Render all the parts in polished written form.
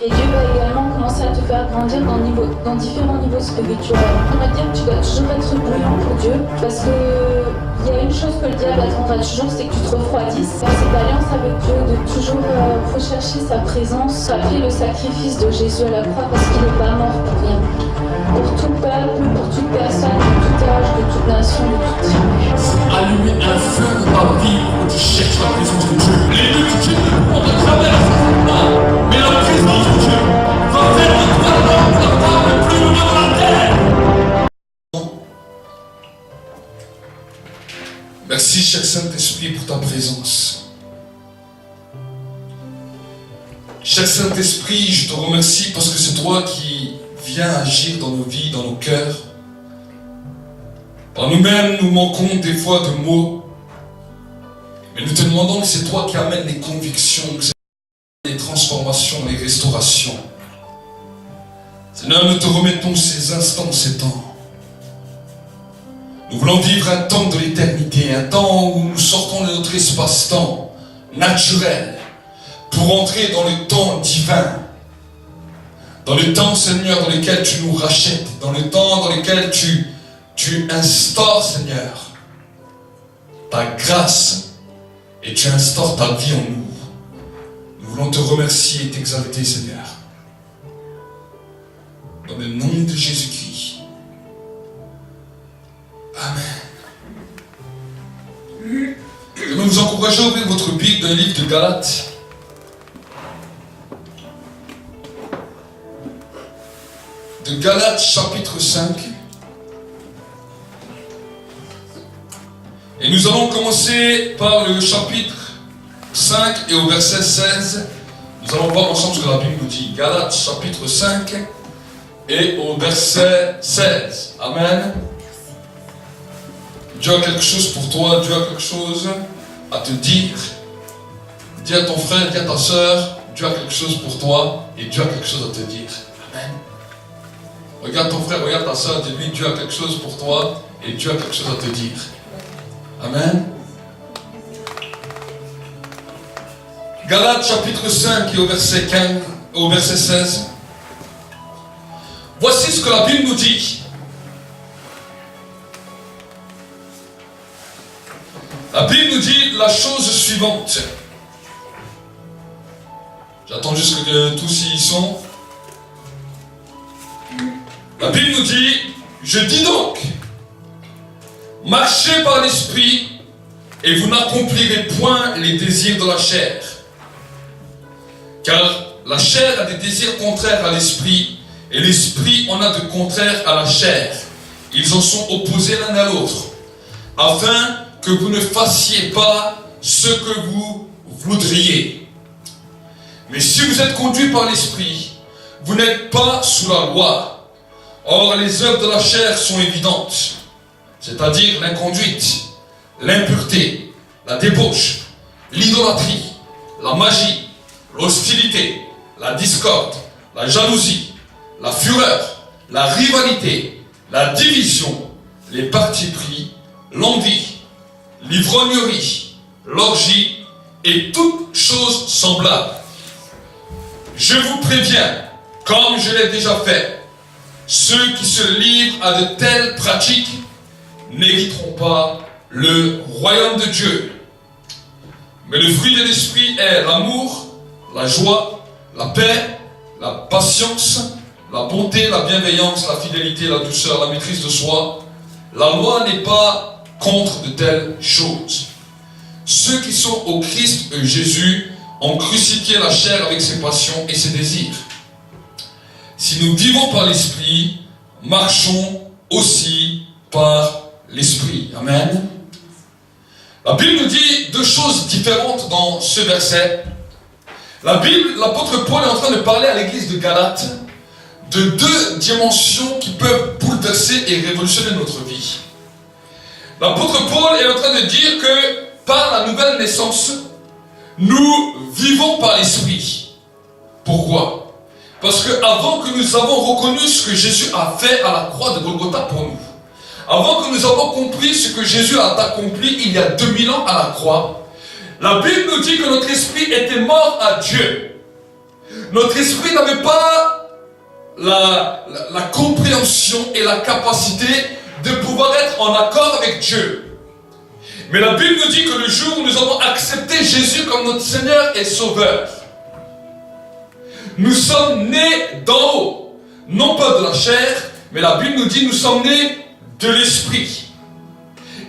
Et Dieu va également commencer à te faire grandir dans différents niveaux spirituels. On va dire que tu dois toujours être bouillant pour Dieu, parce que il y a une chose que le diable attendra toujours, c'est que tu te refroidisses. Dans cette alliance avec Dieu, de toujours rechercher sa présence, rappeler le sacrifice de Jésus à la croix, parce qu'il n'est pas mort pour rien. Pour tout peuple, pour toute personne, de tout âge, de toute nation, de toute tribu. Allumer un feu dans ta vie où tu cherches la présence de Dieu. Les deux de Dieu on te traverse, mais la présence de Dieu va faire de toi l'homme la femme le plus heureux de la terre. Merci, cher Saint-Esprit, pour ta présence. Cher Saint-Esprit, je te remercie parce que c'est toi qui viens agir dans nos vies, dans nos cœurs. Par nous-mêmes, nous manquons des fois de mots. Mais nous te demandons que c'est toi qui amènes les convictions, que c'est les transformations, les restaurations. Seigneur, nous te remettons ces instants, ces temps. Nous voulons vivre un temps de l'éternité, un temps où nous sortons de notre espace-temps naturel pour entrer dans le temps divin. Dans le temps, Seigneur, dans lequel tu nous rachètes, dans le temps dans lequel tu instaures, Seigneur, ta grâce et tu instaures ta vie en nous. Nous voulons te remercier et t'exalter, Seigneur. Dans le nom de Jésus-Christ. Amen. Je vais vous encourager à ouvrir votre Bible dans le livre de Galates. De Galates chapitre 5. Et nous allons commencer par le chapitre 5 et au verset 16. Nous allons voir ensemble ce que la Bible nous dit. Galates chapitre 5 et au verset 16. Amen. Dieu a quelque chose pour toi, Dieu a quelque chose à te dire. Dis à ton frère, dis à ta soeur, Dieu a quelque chose pour toi et Dieu a quelque chose à te dire. Amen. Regarde ton frère, regarde ta soeur, dis-lui, Dieu a quelque chose pour toi et Dieu a quelque chose à te dire. Amen. Galates chapitre 5 et au verset 15, au verset 16. Voici ce que la Bible nous dit. La Bible nous dit la chose suivante. J'attends juste que tous y sont. La Bible nous dit, je dis donc, marchez par l'esprit et vous n'accomplirez point les désirs de la chair. Car la chair a des désirs contraires à l'esprit et l'esprit en a de contraires à la chair. Ils en sont opposés l'un à l'autre, afin que vous ne fassiez pas ce que vous voudriez. Mais si vous êtes conduits par l'esprit, vous n'êtes pas sous la loi. Or, les œuvres de la chair sont évidentes, c'est-à-dire l'inconduite, l'impureté, la débauche, l'idolâtrie, la magie, l'hostilité, la discorde, la jalousie, la fureur, la rivalité, la division, les partis pris, l'envie, l'ivrognerie, l'orgie et toutes choses semblables. Je vous préviens, comme je l'ai déjà fait, ceux qui se livrent à de telles pratiques n'hériteront pas le royaume de Dieu. Mais le fruit de l'esprit est l'amour, la joie, la paix, la patience, la bonté, la bienveillance, la fidélité, la douceur, la maîtrise de soi. La loi n'est pas contre de telles choses. Ceux qui sont au Christ Jésus ont crucifié la chair avec ses passions et ses désirs. Si nous vivons par l'esprit, marchons aussi par l'esprit. Amen. La Bible nous dit deux choses différentes dans ce verset. La Bible, l'apôtre Paul est en train de parler à l'église de Galates de deux dimensions qui peuvent bouleverser et révolutionner notre vie. L'apôtre Paul est en train de dire que par la nouvelle naissance, nous vivons par l'esprit. Pourquoi ? Parce qu'avant que nous avons reconnu ce que Jésus a fait à la croix de Golgotha pour nous, avant que nous avons compris ce que Jésus a accompli il y a 2000 ans à la croix, la Bible nous dit que notre esprit était mort à Dieu. notre esprit n'avait pas la compréhension et la capacité de pouvoir être en accord avec Dieu. Mais la Bible nous dit que le jour où nous avons accepté Jésus comme notre Seigneur et Sauveur, nous sommes nés d'en haut, non pas de la chair, mais la Bible nous dit que nous sommes nés de l'Esprit.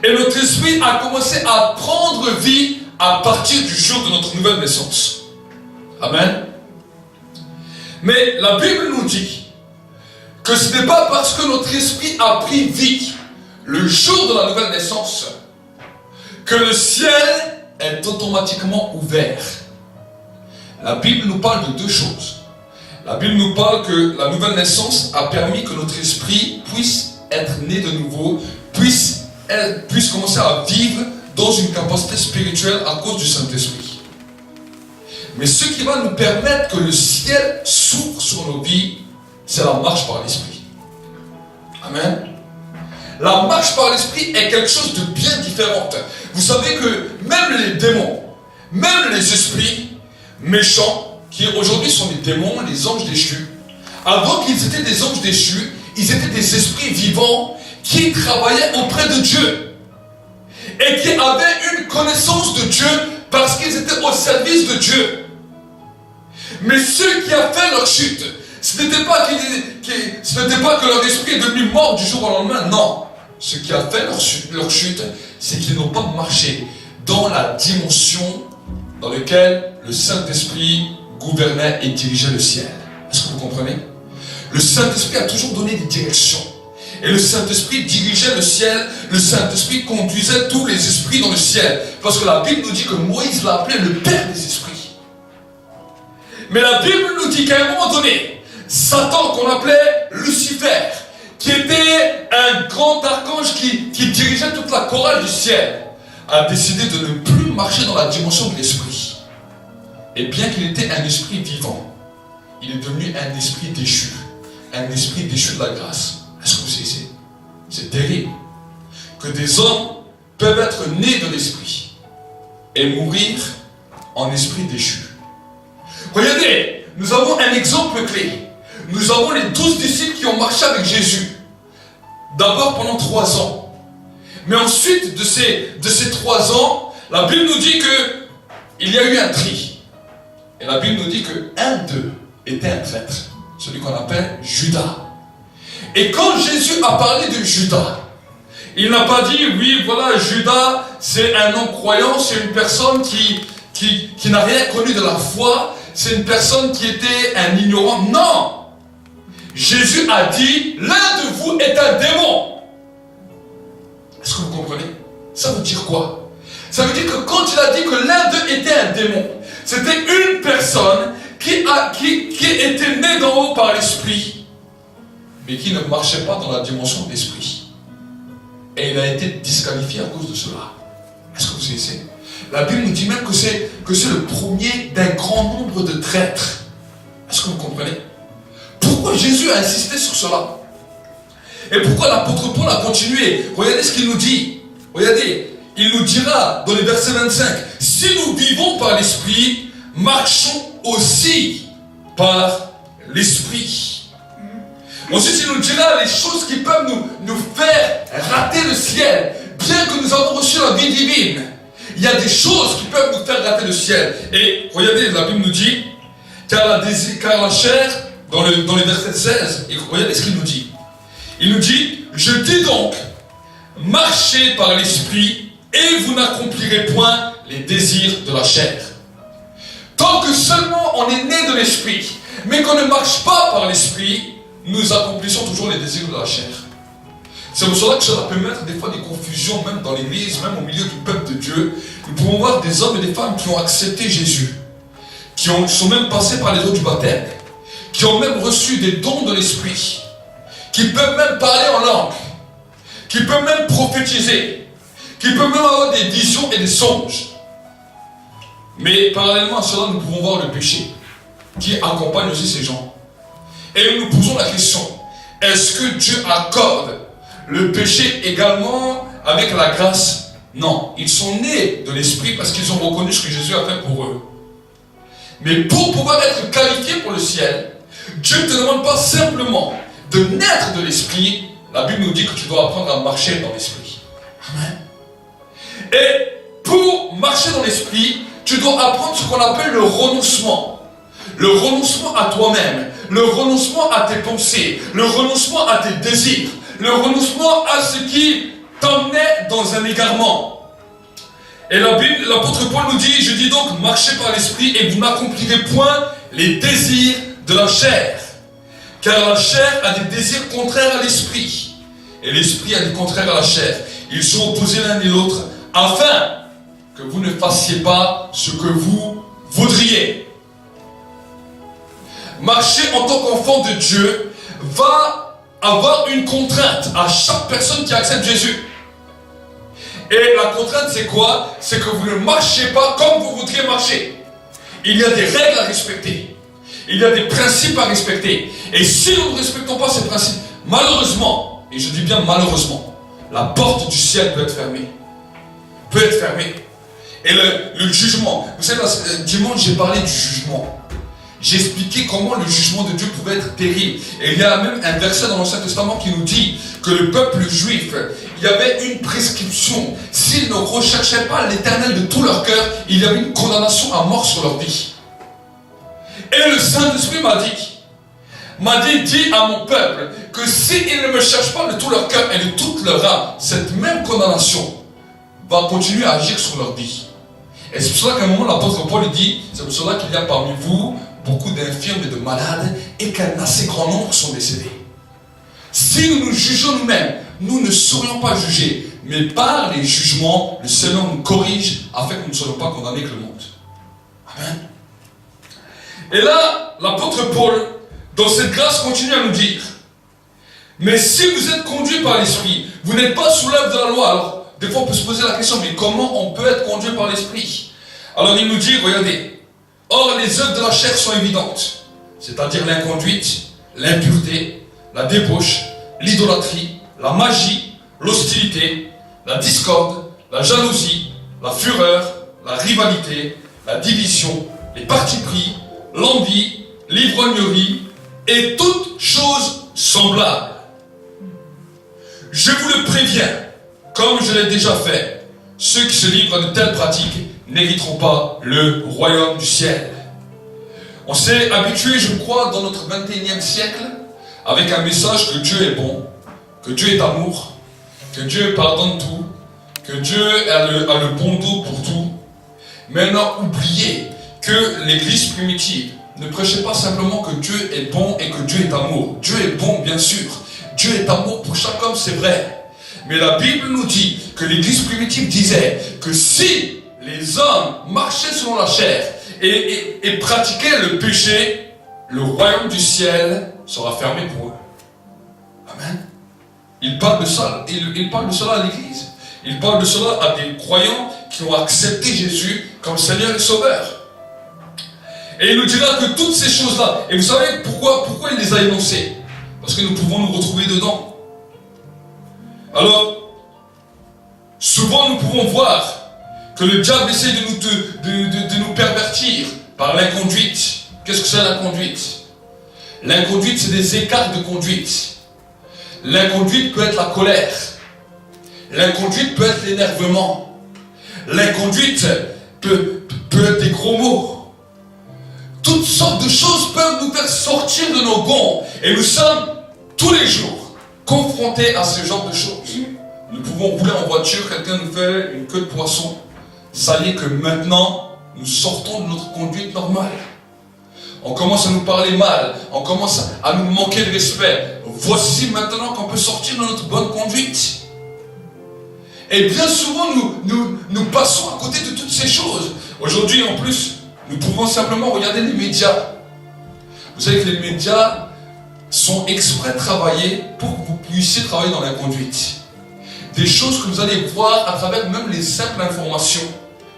Et notre esprit a commencé à prendre vie à partir du jour de notre nouvelle naissance. Amen. Mais la Bible nous dit que ce n'est pas parce que notre esprit a pris vie le jour de la nouvelle naissance que le ciel est automatiquement ouvert. La Bible nous parle de deux choses. La Bible nous parle que la nouvelle naissance a permis que notre esprit puisse être né de nouveau, puisse commencer à vivre dans une capacité spirituelle à cause du Saint-Esprit. Mais ce qui va nous permettre que le ciel s'ouvre sur nos vies, c'est la marche par l'Esprit. Amen. La marche par l'Esprit est quelque chose de bien différent. Vous savez que même les démons, même les esprits méchants, qui aujourd'hui sont des démons, les anges déchus, avant qu'ils étaient des anges déchus, ils étaient des esprits vivants qui travaillaient auprès de Dieu et qui avaient une connaissance de Dieu parce qu'ils étaient au service de Dieu. Mais ce qui a fait leur chute, ce n'était pas que leur esprit est devenu mort du jour au lendemain, non. Ce qui a fait leur chute, c'est qu'ils n'ont pas marché dans la dimension dans laquelle le Saint-Esprit gouvernait et dirigeait le ciel. Est-ce que vous comprenez? Le Saint-Esprit a toujours donné des directions. Et le Saint-Esprit dirigeait le ciel, le Saint-Esprit conduisait tous les esprits dans le ciel. Parce que la Bible nous dit que Moïse l'a appelé le Père des esprits. Mais la Bible nous dit qu'à un moment donné, Satan, qu'on appelait Lucifer, qui était un grand archange qui dirigeait toute la chorale du ciel, a décidé de ne plus marcher dans la dimension de l'esprit. Et bien qu'il était un esprit vivant, il est devenu un esprit déchu. Un esprit déchu de la grâce. Est-ce que vous savez? C'est terrible. Que des hommes peuvent être nés de l'esprit et mourir en esprit déchu. Regardez, nous avons un exemple clé. Nous avons les 12 disciples qui ont marché avec Jésus. D'abord pendant 3 ans. Mais ensuite de ces 3 ans, la Bible nous dit qu'il y a eu un tri. Et la Bible nous dit qu'un d'eux était un traître. Celui qu'on appelle Judas. Et quand Jésus a parlé de Judas, il n'a pas dit, oui, voilà, Judas, c'est un homme croyant, c'est une personne qui n'a rien connu de la foi, c'est une personne qui était un ignorant. Non! Jésus a dit, l'un de vous est un démon. Est-ce que vous comprenez? Ça veut dire quoi? Ça veut dire que quand il a dit que l'un d'eux était un démon, c'était une personne qui était née d'en haut par l'esprit, mais qui ne marchait pas dans la dimension de l'esprit. Et il a été disqualifié à cause de cela. Est-ce que vous savez? La Bible nous dit même que c'est le premier d'un grand nombre de traîtres. Est-ce que vous comprenez? Pourquoi Jésus a insisté sur cela? Et pourquoi l'apôtre Paul a continué? Regardez ce qu'il nous dit. Regardez, il nous dira dans le verset 25, si nous vivons par l'esprit, marchons aussi par l'esprit. Ensuite, il nous dira les choses qui peuvent nous faire rater le ciel. Bien que nous avons reçu la vie divine, il y a des choses qui peuvent nous faire rater le ciel. Et regardez, la Bible nous dit, car la chair, dans le verset 16, et regardez ce qu'il nous dit. Il nous dit, je dis donc, marchez par l'esprit et vous n'accomplirez point les désirs de la chair. Tant que seulement on est né de l'esprit, mais qu'on ne marche pas par l'esprit, nous accomplissons toujours les désirs de la chair. C'est pour cela que cela peut mettre des fois des confusions, même dans l'église, même au milieu du peuple de Dieu. Nous pouvons voir des hommes et des femmes qui ont accepté Jésus, qui sont même passés par les eaux du baptême, qui ont même reçu des dons de l'esprit, qui peuvent même parler en langue, qui peuvent même prophétiser, qui peuvent même avoir des visions et des songes. Mais parallèlement à cela, nous pouvons voir le péché qui accompagne aussi ces gens. Et nous nous posons la question, est-ce que Dieu accorde le péché également avec la grâce? Non, ils sont nés de l'esprit parce qu'ils ont reconnu ce que Jésus a fait pour eux. Mais pour pouvoir être qualifié pour le ciel, Dieu ne te demande pas simplement de naître de l'esprit. La Bible nous dit que tu dois apprendre à marcher dans l'esprit. Amen. Et pour marcher dans l'esprit, tu dois apprendre ce qu'on appelle le renoncement. Le renoncement à toi-même, le renoncement à tes pensées, le renoncement à tes désirs, le renoncement à ce qui t'emmenait dans un égarement. Et la Bible, l'apôtre Paul nous dit, je dis donc, marchez par l'esprit et vous n'accomplirez point les désirs de la chair. Car la chair a des désirs contraires à l'esprit. Et l'esprit a des contraires à la chair. Ils sont opposés l'un et l'autre, afin que vous ne fassiez pas ce que vous voudriez. Marcher en tant qu'enfant de Dieu va avoir une contrainte à chaque personne qui accepte Jésus. Et la contrainte, c'est quoi? C'est que vous ne marchez pas comme vous voudriez marcher. Il y a des règles à respecter. Il y a des principes à respecter. Et si nous ne respectons pas ces principes, malheureusement, et je dis bien malheureusement, la porte du ciel peut être fermée. Peut être fermée. Et le jugement. Vous savez, dimanche, j'ai parlé du jugement. J'ai expliqué comment le jugement de Dieu pouvait être terrible. Et il y a même un verset dans l'Ancien Testament qui nous dit que le peuple juif, il y avait une prescription. S'ils ne recherchaient pas l'Éternel de tout leur cœur, il y avait une condamnation à mort sur leur vie. Et le Saint-Esprit m'a dit à mon peuple que s'ils ne me cherchent pas de tout leur cœur et de toute leur âme, cette même condamnation va continuer à agir sur leur vie. Et c'est pour cela qu'à un moment l'apôtre Paul dit, c'est pour cela qu'il y a parmi vous beaucoup d'infirmes et de malades et qu'un assez grand nombre sont décédés. Si nous nous jugeons nous-mêmes, nous ne serions pas jugés, mais par les jugements, le Seigneur nous corrige afin que nous ne soyons pas condamnés que le monde. Amen. Et là, l'apôtre Paul, dans cette grâce, continue à nous dire, mais si vous êtes conduits par l'Esprit, vous n'êtes pas sous l'œuvre de la loi. Alors, des fois on peut se poser la question, mais comment on peut être conduit par l'Esprit? Alors il nous dit, regardez, or les œuvres de la chair sont évidentes, c'est-à-dire l'inconduite, l'impureté, la débauche, l'idolâtrie, la magie, l'hostilité, la discorde, la jalousie, la fureur, la rivalité, la division, les partis pris, l'envie, l'ivrognerie et toutes choses semblables. Je vous le préviens, comme je l'ai déjà fait, ceux qui se livrent à de telles pratiques n'hériteront pas le royaume du ciel. On s'est habitué, je crois, dans notre 21e siècle, avec un message que Dieu est bon, que Dieu est amour, que Dieu pardonne tout, que Dieu a le bon dos pour tout. Mais on a oublié que l'Église primitive ne prêchait pas simplement que Dieu est bon et que Dieu est amour. Dieu est bon, bien sûr. Dieu est amour pour chaque homme, c'est vrai. Mais la Bible nous dit que l'Église primitive disait que si les hommes marchaient selon la chair et pratiquaient le péché, le royaume du ciel sera fermé pour eux. Amen. Il parle de ça, il parle de cela à l'Église. Il parle de cela à des croyants qui ont accepté Jésus comme Seigneur et Sauveur. Et il nous dira que toutes ces choses-là, et vous savez pourquoi il les a énoncées? Parce que nous pouvons nous retrouver dedans. Alors, souvent nous pouvons voir que le diable essaie de nous pervertir par l'inconduite. Qu'est-ce que c'est l'inconduite? L'inconduite, c'est des écarts de conduite. L'inconduite peut être la colère. L'inconduite peut être l'énervement. L'inconduite peut être des gros mots. Toutes sortes de choses peuvent nous faire sortir de nos gonds. Et nous sommes tous les jours confrontés à ce genre de choses. Nous pouvons rouler en voiture, quelqu'un nous fait une queue de poisson. Ça y est que maintenant, nous sortons de notre conduite normale. On commence à nous parler mal, on commence à nous manquer de respect. Voici maintenant qu'on peut sortir de notre bonne conduite. Et bien souvent, nous passons à côté de toutes ces choses. Aujourd'hui, en plus, nous pouvons simplement regarder les médias. Vous savez que les médias sont exprès travaillés pour que vous puissiez travailler dans la conduite. Des choses que vous allez voir à travers même les simples informations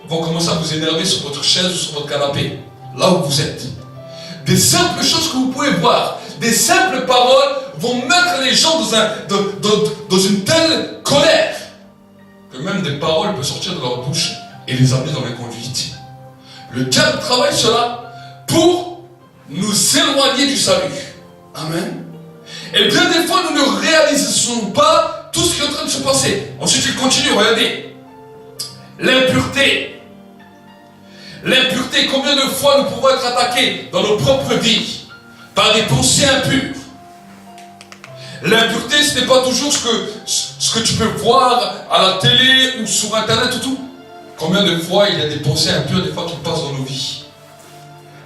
vont commencer à vous énerver sur votre chaise ou sur votre canapé, là où vous êtes. Des simples choses que vous pouvez voir, des simples paroles vont mettre les gens dans une telle colère que même des paroles peuvent sortir de leur bouche et les amener dans l'inconduite. Le diable travaille cela pour nous éloigner du salut. Amen. Et bien des fois, nous ne réalisons pas tout ce qui est en train de se passer. Ensuite, il continue, regardez. L'impureté. L'impureté, combien de fois nous pouvons être attaqués dans nos propres vies par des pensées impures. L'impureté, ce n'est pas toujours ce que tu peux voir à la télé ou sur internet ou tout. Combien de fois il y a des pensées impures, des fois qui passent dans nos vies.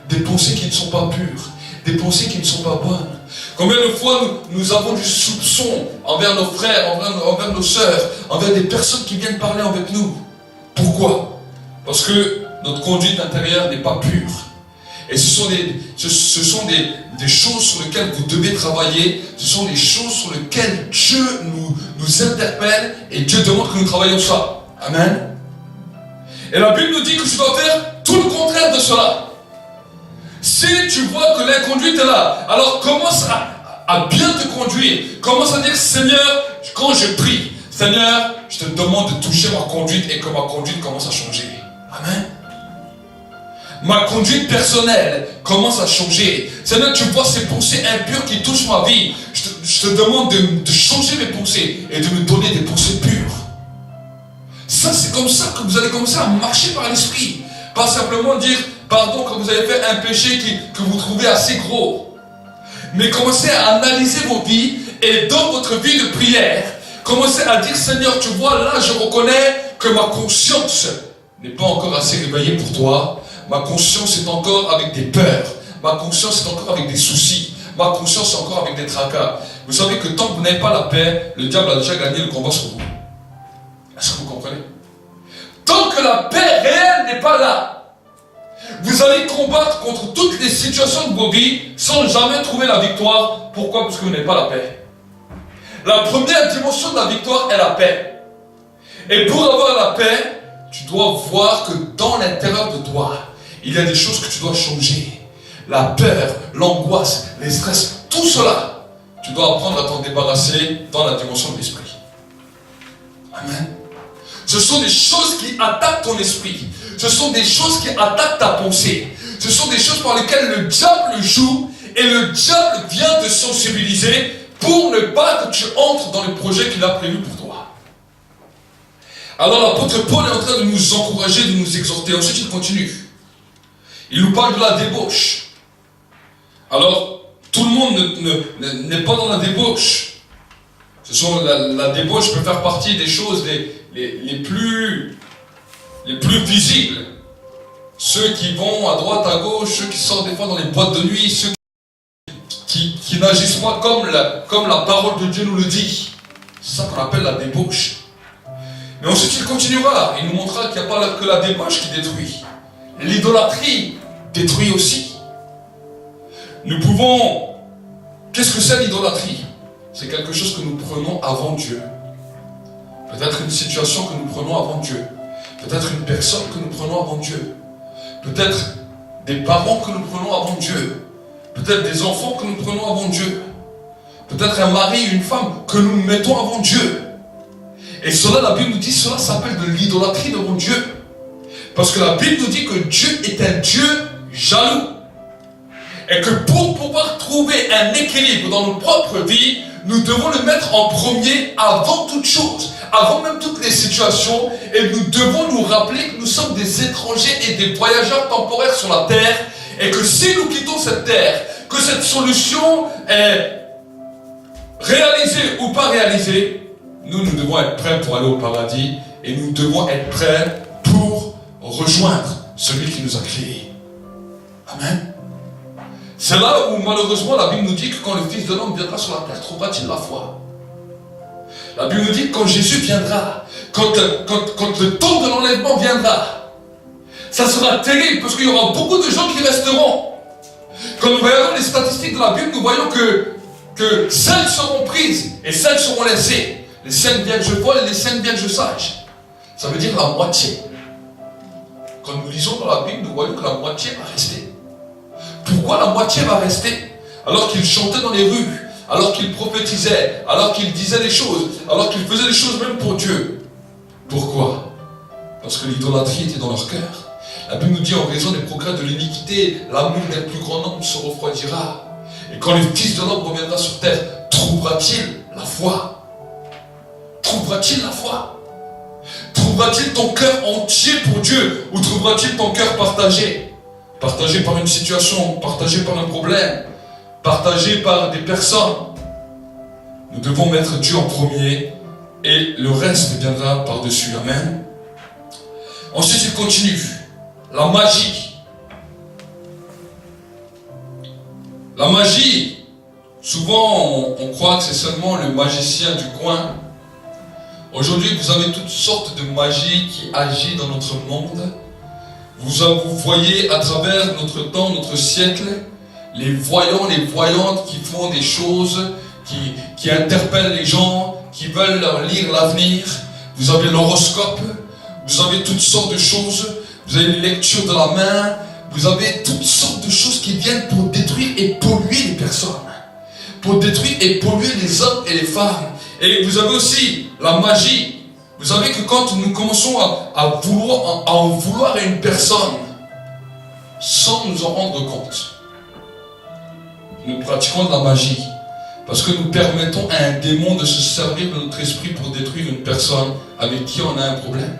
Des pensées qui ne sont pas pures, des pensées qui ne sont pas bonnes. Combien de fois nous avons du soupçon envers nos frères, envers nos sœurs, envers des personnes qui viennent parler avec nous. Pourquoi? Parce que notre conduite intérieure n'est pas pure. Et ce sont des choses sur lesquelles vous devez travailler. Ce sont des choses sur lesquelles Dieu nous interpelle et Dieu demande que nous travaillions ça. Amen. Et la Bible nous dit que tu dois faire tout le contraire de cela. Si tu vois que l'inconduite est là, alors commence à bien te conduire. Commence à dire, Seigneur, quand je prie, Seigneur, je te demande de toucher ma conduite et que ma conduite commence à changer. Amen. Ma conduite personnelle commence à changer. Seigneur, tu vois ces pensées impures qui touchent ma vie. Je te demande de changer mes pensées et de me donner des pensées pures. Ça, c'est comme ça que vous allez commencer à marcher par l'esprit. Pas simplement dire pardon quand vous avez fait un péché que vous trouvez assez gros. Mais commencez à analyser vos vies et dans votre vie de prière, commencez à dire, Seigneur, tu vois, là, je reconnais que ma conscience n'est pas encore assez réveillée pour toi. Ma conscience est encore avec des peurs. Ma conscience est encore avec des soucis. Ma conscience est encore avec des tracas. Vous savez que tant que vous n'avez pas la paix, le diable a déjà gagné le combat sur vous. Est-ce que vous comprenez? Tant que la paix réelle n'est pas là, vous allez combattre contre toutes les situations de vos vies sans jamais trouver la victoire. Pourquoi? Parce que vous n'avez pas la paix. La première dimension de la victoire est la paix. Et pour avoir la paix, tu dois voir que dans l'intérieur de toi, il y a des choses que tu dois changer. La peur, l'angoisse, les stress, tout cela, tu dois apprendre à t'en débarrasser dans la dimension de l'esprit. Amen. Ce sont des choses qui attaquent ton esprit. Ce sont des choses qui attaquent ta pensée. Ce sont des choses par lesquelles le diable joue et le diable vient te sensibiliser pour ne pas que tu entres dans le projet qu'il a prévu pour toi. Alors l'apôtre Paul est en train de nous encourager, de nous exhorter. Ensuite il continue. Il nous parle de la débauche. Alors, tout le monde n'est pas dans la débauche. La débauche peut faire partie des choses les plus visibles. Ceux qui vont à droite, à gauche, ceux qui sortent des fois dans les boîtes de nuit, ceux qui n'agissent pas comme la parole de Dieu nous le dit. C'est ça qu'on appelle la débauche. Mais ensuite il continuera, il nous montrera qu'il n'y a pas que la débauche qui détruit. L'idolâtrie détruit aussi. Nous pouvons... Qu'est-ce que c'est l'idolâtrie? C'est quelque chose que nous prenons avant Dieu. Peut-être une situation que nous prenons avant Dieu. Peut-être une personne que nous prenons avant Dieu. Peut-être des parents que nous prenons avant Dieu. Peut-être des enfants que nous prenons avant Dieu. Peut-être un mari, une femme que nous mettons avant Dieu. Et cela, la Bible nous dit, cela s'appelle de l'idolâtrie devant Dieu. Parce que la Bible nous dit que Dieu est un Dieu jaloux. Et que pour pouvoir trouver un équilibre dans nos propres vies, nous devons le mettre en premier avant toute chose, avant même toutes les situations. Et nous devons nous rappeler que nous sommes des étrangers et des voyageurs temporaires sur la terre. Et que si nous quittons cette terre, que cette solution est réalisée ou pas réalisée, nous devons être prêts pour aller au paradis. Et nous devons être prêts pour rejoindre celui qui nous a créés. Amen. C'est là où malheureusement la Bible nous dit que quand le Fils de l'homme viendra sur la terre, trouvera-t-il la foi? La Bible nous dit que quand Jésus viendra, quand le temps de l'enlèvement viendra, ça sera terrible parce qu'il y aura beaucoup de gens qui resteront. Quand nous regardons les statistiques de la Bible, nous voyons que 5 seront prises et 5 seront laissées. Les 5 vierges folles et les 5 vierges sages. Ça veut dire la moitié. Quand nous lisons dans la Bible, nous voyons que la moitié va rester. Pourquoi la moitié va rester? Alors qu'ils chantaient dans les rues, alors qu'ils prophétisaient, alors qu'ils disaient des choses, alors qu'ils faisaient des choses même pour Dieu. Pourquoi? Parce que l'idolâtrie était dans leur cœur. La Bible nous dit, en raison des progrès de l'iniquité, l'amour des plus grands nombre se refroidira. Et quand le Fils de l'homme reviendra sur terre, trouvera-t-il la foi? Trouvera-t-il la foi? Trouvera-t-il ton cœur entier pour Dieu? Ou trouvera-t-il ton cœur partagé? Partagé par une situation, partagé par un problème, partagé par des personnes. Nous devons mettre Dieu en premier et le reste viendra par-dessus. Amen. Ensuite, il continue. La magie. La magie, souvent on croit que c'est seulement le magicien du coin. Aujourd'hui, vous avez toutes sortes de magie qui agit dans notre monde. Vous voyez à travers notre temps, notre siècle, les voyants, les voyantes qui font des choses, qui interpellent les gens, qui veulent leur lire l'avenir. Vous avez l'horoscope, vous avez toutes sortes de choses, vous avez les lectures de la main, vous avez toutes sortes de choses qui viennent pour détruire et polluer les personnes. Pour détruire et polluer les hommes et les femmes. Et vous avez aussi la magie. Vous savez que quand nous commençons à en vouloir à une personne, sans nous en rendre compte, nous pratiquons de la magie. Parce que nous permettons à un démon de se servir de notre esprit pour détruire une personne avec qui on a un problème.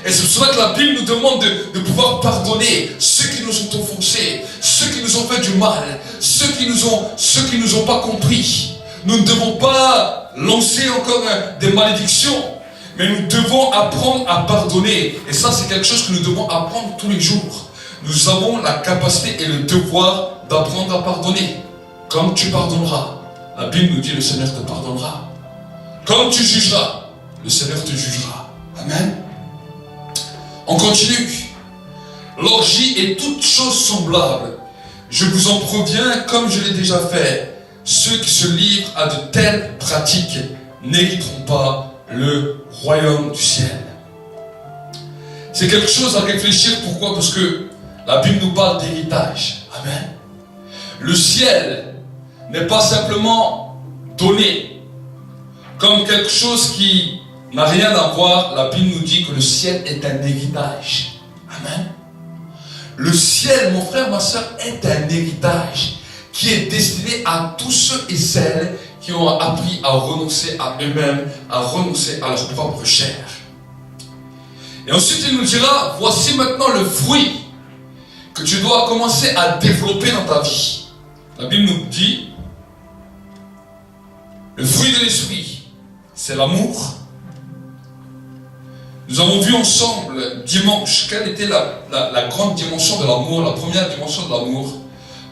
Et c'est pour cela que la Bible nous demande de pouvoir pardonner ceux qui nous ont offensés, ceux qui nous ont fait du mal, ceux qui nous ont pas compris. Nous ne devons pas lancer encore des malédictions, mais nous devons apprendre à pardonner. Et ça, c'est quelque chose que nous devons apprendre tous les jours. Nous avons la capacité et le devoir d'apprendre à pardonner. Comme tu pardonneras, la Bible nous dit le Seigneur te pardonnera. Comme tu jugeras, le Seigneur te jugera. Amen. On continue. L'orgie et toutes choses semblables. Je vous en préviens comme je l'ai déjà fait. Ceux qui se livrent à de telles pratiques n'hériteront pas le royaume du ciel. C'est quelque chose à réfléchir. Pourquoi? Parce que la Bible nous parle d'héritage. Amen. Le ciel n'est pas simplement donné comme quelque chose qui n'a rien à voir. La Bible nous dit que le ciel est un héritage. Amen. Le ciel, mon frère, ma soeur, est un héritage qui est destiné à tous ceux et celles qui ont appris à renoncer à eux-mêmes, à renoncer à leur propre chair. Et ensuite, il nous dira, voici maintenant le fruit que tu dois commencer à développer dans ta vie. La Bible nous dit, le fruit de l'esprit, c'est l'amour. Nous avons vu ensemble dimanche quelle était la grande dimension de l'amour, la première dimension de l'amour.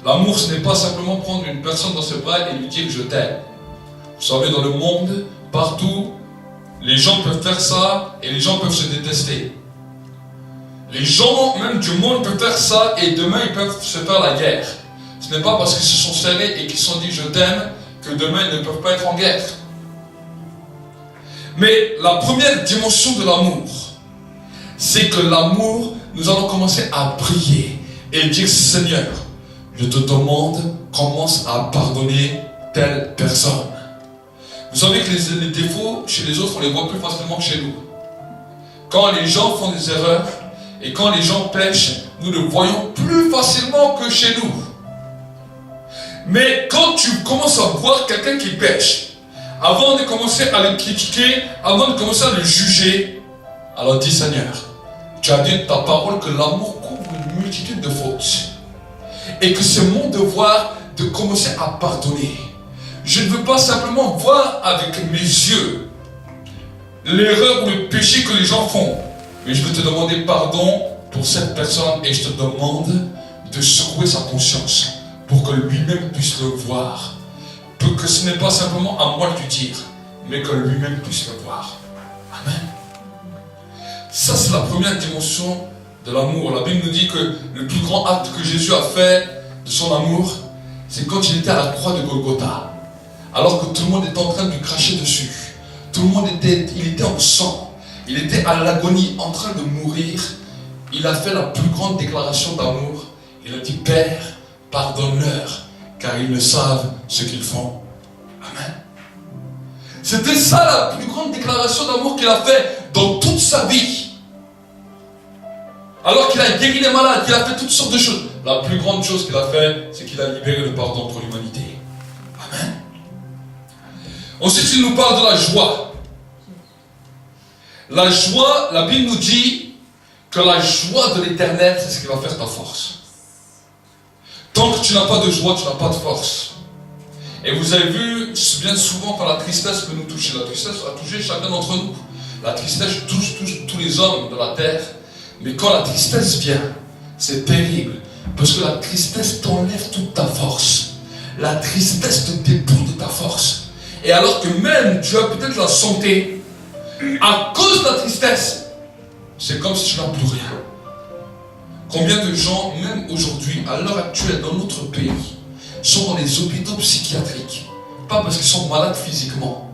L'amour, ce n'est pas simplement prendre une personne dans ses bras et lui dire je t'aime. Vous savez, dans le monde, partout, les gens peuvent faire ça et les gens peuvent se détester. Les gens, même du monde, peuvent faire ça et demain, ils peuvent se faire la guerre. Ce n'est pas parce qu'ils se sont serrés et qu'ils se sont dit je t'aime que demain, ils ne peuvent pas être en guerre. Mais la première dimension de l'amour, c'est que l'amour, nous allons commencer à prier et dire Seigneur, je te demande, commence à pardonner telle personne. Vous savez que les défauts chez les autres, on les voit plus facilement que chez nous. Quand les gens font des erreurs et quand les gens pêchent, nous le voyons plus facilement que chez nous. Mais quand tu commences à voir quelqu'un qui pêche, avant de commencer à le critiquer, avant de commencer à le juger, alors dis Seigneur, tu as dit de ta parole que l'amour couvre une multitude de fautes. Et que c'est mon devoir de commencer à pardonner. Je ne veux pas simplement voir avec mes yeux l'erreur ou le péché que les gens font. Mais je veux te demander pardon pour cette personne et je te demande de secouer sa conscience pour que lui-même puisse le voir. Pour que ce n'est pas simplement à moi de lui dire, mais que lui-même puisse le voir. Amen. Ça, c'est la première dimension de l'amour. La Bible nous dit que le plus grand acte que Jésus a fait de son amour, c'est quand il était à la croix de Golgotha. Alors que tout le monde était en train de lui cracher dessus. Tout le monde était en sang. Il était à l'agonie, en train de mourir. Il a fait la plus grande déclaration d'amour. Il a dit, Père, pardonne-leur, car ils ne savent ce qu'ils font. Amen. C'était ça la plus grande déclaration d'amour qu'il a fait dans toute sa vie. Alors qu'il a guéri les malades, qu'il a fait toutes sortes de choses. La plus grande chose qu'il a fait, c'est qu'il a libéré le pardon pour l'humanité. Amen. Ensuite, il nous parle de la joie. La joie, la Bible nous dit que la joie de l'éternel, c'est ce qui va faire ta force. Tant que tu n'as pas de joie, tu n'as pas de force. Et vous avez vu, bien souvent, quand la tristesse peut nous toucher, la tristesse a touché chacun d'entre nous. La tristesse touche tous les hommes de la terre. Mais quand la tristesse vient, c'est terrible. Parce que la tristesse t'enlève toute ta force. La tristesse te dépouille de ta force. Et alors que même tu as peut-être la santé, à cause de la tristesse, c'est comme si tu n'as plus rien. Combien de gens, même aujourd'hui, à l'heure actuelle, dans notre pays, sont dans les hôpitaux psychiatriques, pas parce qu'ils sont malades physiquement,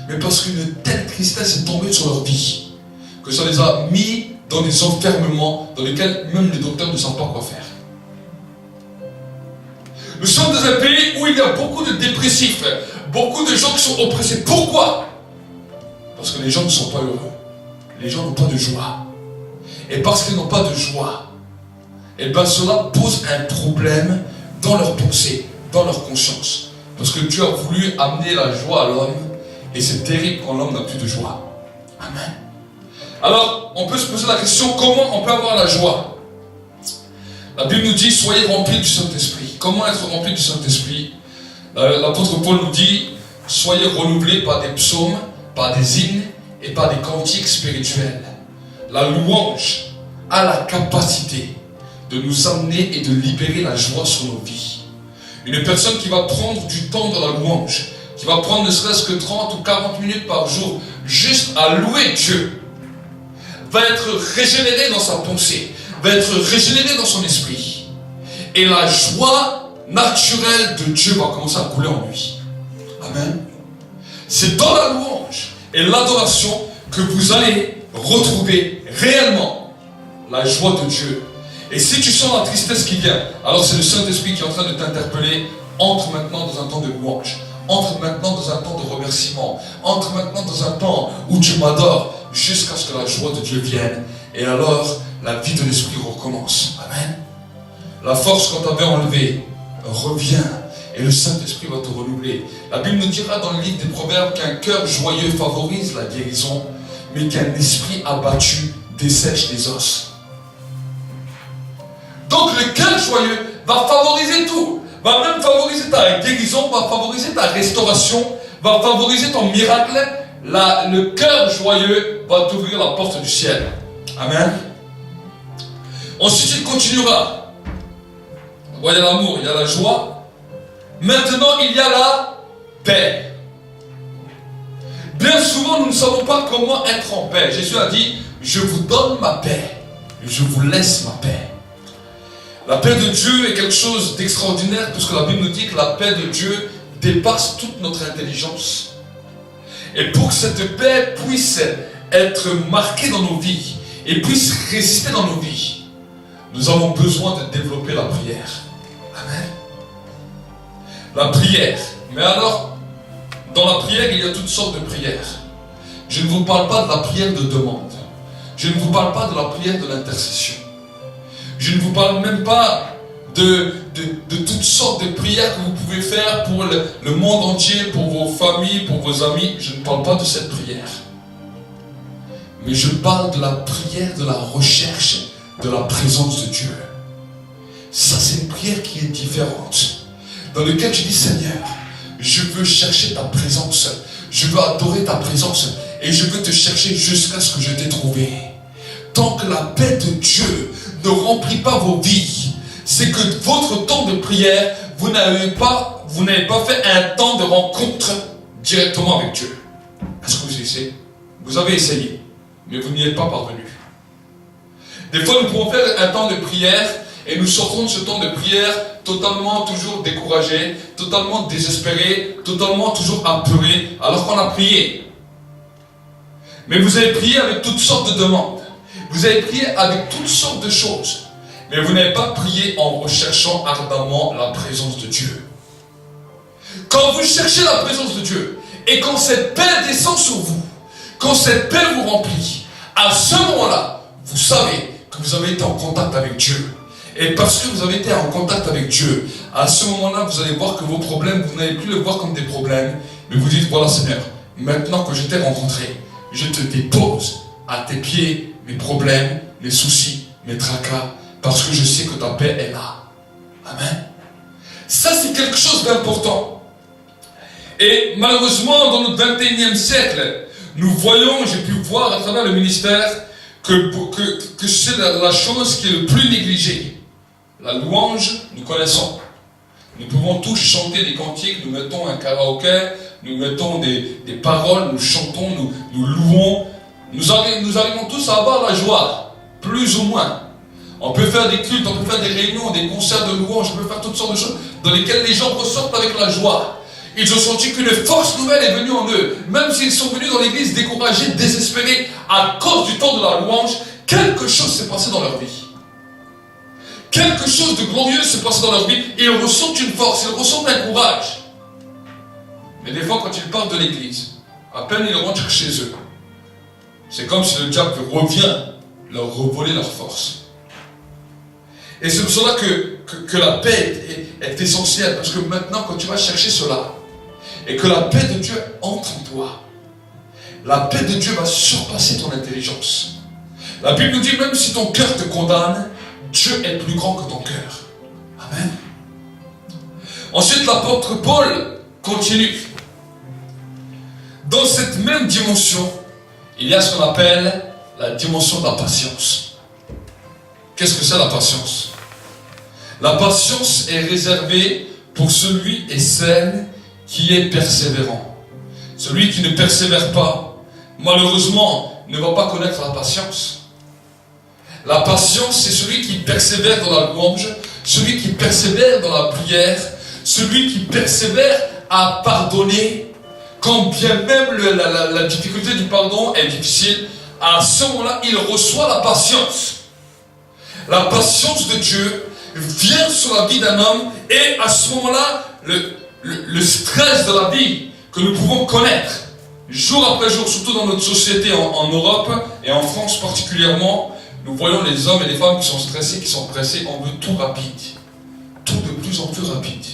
mais parce qu'une telle tristesse est tombée sur leur vie, que ça les a mis dans des enfermements dans lesquels même les docteurs ne savent pas quoi faire. Nous sommes dans un pays où il y a beaucoup de dépressifs, beaucoup de gens qui sont oppressés. Pourquoi? Parce que les gens ne sont pas heureux. Les gens n'ont pas de joie. Et parce qu'ils n'ont pas de joie, et bien cela pose un problème dans leur pensée, dans leur conscience. Parce que Dieu a voulu amener la joie à l'homme, et c'est terrible quand l'homme n'a plus de joie. Amen. Alors, on peut se poser la question, comment on peut avoir la joie? La Bible nous dit, soyez remplis du Saint-Esprit. Comment être rempli du Saint-Esprit? L'apôtre Paul nous dit, soyez renouvelés par des psaumes, par des hymnes et par des cantiques spirituels. La louange a la capacité de nous amener et de libérer la joie sur nos vies. Une personne qui va prendre du temps dans la louange, qui va prendre ne serait-ce que 30 ou 40 minutes par jour, juste à louer Dieu, va être régénéré dans sa pensée, va être régénéré dans son esprit. Et la joie naturelle de Dieu va commencer à couler en lui. Amen. C'est dans la louange et l'adoration que vous allez retrouver réellement la joie de Dieu. Et si tu sens la tristesse qui vient, alors c'est le Saint-Esprit qui est en train de t'interpeller. Entre maintenant dans un temps de louange. Entre maintenant dans un temps de remerciement. Entre maintenant dans un temps où tu m'adores jusqu'à ce que la joie de Dieu vienne. Et alors, la vie de l'Esprit recommence. Amen. La force qu'on t'avait enlevée revient. Et le Saint-Esprit va te renouveler. La Bible nous dira dans le livre des Proverbes qu'un cœur joyeux favorise la guérison, mais qu'un esprit abattu dessèche les os. Donc le cœur joyeux va favoriser tout. Va même favoriser ta guérison, va favoriser ta restauration, va favoriser ton miracle. Le cœur joyeux va t'ouvrir la porte du ciel. Amen. Ensuite il continuera. Il y a l'amour, il y a la joie. Maintenant il y a la paix. Bien souvent nous ne savons pas comment être en paix. Jésus a dit, je vous donne ma paix, je vous laisse ma paix. La paix de Dieu est quelque chose d'extraordinaire puisque la Bible nous dit que la paix de Dieu dépasse toute notre intelligence. Et pour que cette paix puisse être marquée dans nos vies et puisse résister dans nos vies, nous avons besoin de développer la prière. Amen. La prière. Mais alors, dans la prière, il y a toutes sortes de prières. Je ne vous parle pas de la prière de demande. Je ne vous parle pas de la prière de l'intercession. Je ne vous parle même pas de toutes sortes de prières que vous pouvez faire pour le monde entier, pour vos familles, pour vos amis. Je ne parle pas de cette prière. Mais je parle de la prière de la recherche de la présence de Dieu. Ça, c'est une prière qui est différente. Dans laquelle tu dis, Seigneur, je veux chercher ta présence. Je veux adorer ta présence. Et je veux te chercher jusqu'à ce que je t'ai trouvé. Tant que la paix de Dieu ne remplit pas vos vies, c'est que votre temps de prière, vous n'avez pas fait un temps de rencontre directement avec Dieu. Est-ce que vous essayez? Vous avez essayé, mais vous n'y êtes pas parvenu. Des fois, nous pouvons faire un temps de prière et nous sortons de ce temps de prière totalement toujours découragés, totalement désespérés, totalement toujours apeurés, alors qu'on a prié. Mais vous avez prié avec toutes sortes de demandes. Vous avez prié avec toutes sortes de choses. Mais vous n'avez pas prié en recherchant ardemment la présence de Dieu. Quand vous cherchez la présence de Dieu, et quand cette paix descend sur vous, quand cette paix vous remplit, à ce moment-là, vous savez que vous avez été en contact avec Dieu. Et parce que vous avez été en contact avec Dieu, à ce moment-là, vous allez voir que vos problèmes, vous n'allez plus les voir comme des problèmes, mais vous dites, voilà Seigneur, maintenant que je t'ai rencontré, je te dépose à tes pieds mes problèmes, mes soucis, mes tracas, parce que je sais que ta paix est là. Amen. Ça, c'est quelque chose d'important. Et malheureusement, dans notre 21e siècle, nous voyons, j'ai pu voir à travers le ministère, que c'est la chose qui est le plus négligée. La louange, nous connaissons. Nous pouvons tous chanter des cantiques, nous mettons un karaoké, nous mettons des paroles, nous chantons, nous louons. Nous arrivons tous à avoir la joie, plus ou moins. On peut faire des cultes, on peut faire des réunions, des concerts de louange, on peut faire toutes sortes de choses dans lesquelles les gens ressortent avec la joie. Ils ont senti qu'une force nouvelle est venue en eux. Même s'ils sont venus dans l'église découragés, désespérés, à cause du temps de la louange, quelque chose s'est passé dans leur vie. Quelque chose de glorieux s'est passé dans leur vie et ils ressentent une force, ils ressentent un courage. Mais des fois, quand ils partent de l'église, à peine ils rentrent chez eux, c'est comme si le diable revient leur revoler leur force. Et c'est pour cela que la paix est essentielle. Parce que maintenant, quand tu vas chercher cela, et que la paix de Dieu entre en toi, la paix de Dieu va surpasser ton intelligence. La Bible nous dit, même si ton cœur te condamne, Dieu est plus grand que ton cœur. Amen. Ensuite, l'apôtre Paul continue. Dans cette même dimension, il y a ce qu'on appelle la dimension de la patience. Qu'est-ce que c'est la patience? La patience est réservée pour celui et celle qui est persévérant. Celui qui ne persévère pas, malheureusement, ne va pas connaître la patience. La patience, c'est celui qui persévère dans la louange, celui qui persévère dans la prière, celui qui persévère à pardonner, quand bien même la difficulté du pardon est difficile. À ce moment-là, il reçoit la patience. La patience de Dieu vient sur la vie d'un homme, et à ce moment-là, le stress de la vie que nous pouvons connaître, jour après jour, surtout dans notre société en Europe et en France particulièrement, nous voyons les hommes et les femmes qui sont stressés, qui sont pressés. On veut tout rapide, tout de plus en plus rapide.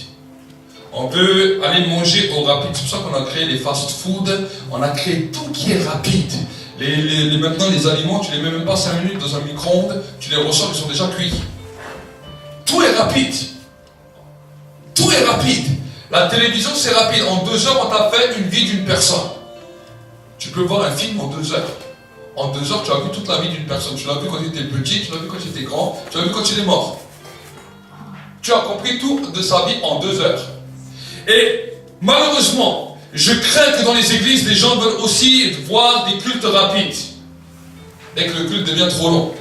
On veut aller manger au rapide. C'est pour ça qu'on a créé les fast-food, on a créé tout qui est rapide. Maintenant, les aliments, tu les mets même pas 5 minutes dans un micro-ondes, tu les ressors, ils sont déjà cuits. Tout est rapide. Tout est rapide. La télévision, c'est rapide. En 2 heures, on t'a fait une vie d'une personne. Tu peux voir un film en 2 heures. En 2 heures, tu as vu toute la vie d'une personne. Tu l'as vu quand il était petit, tu l'as vu quand il était grand, tu l'as vu quand il est mort. Tu as compris tout de sa vie en 2 heures. Et malheureusement, je crains que dans les églises, les gens veulent aussi voir des cultes rapides. Dès que le culte devient trop long,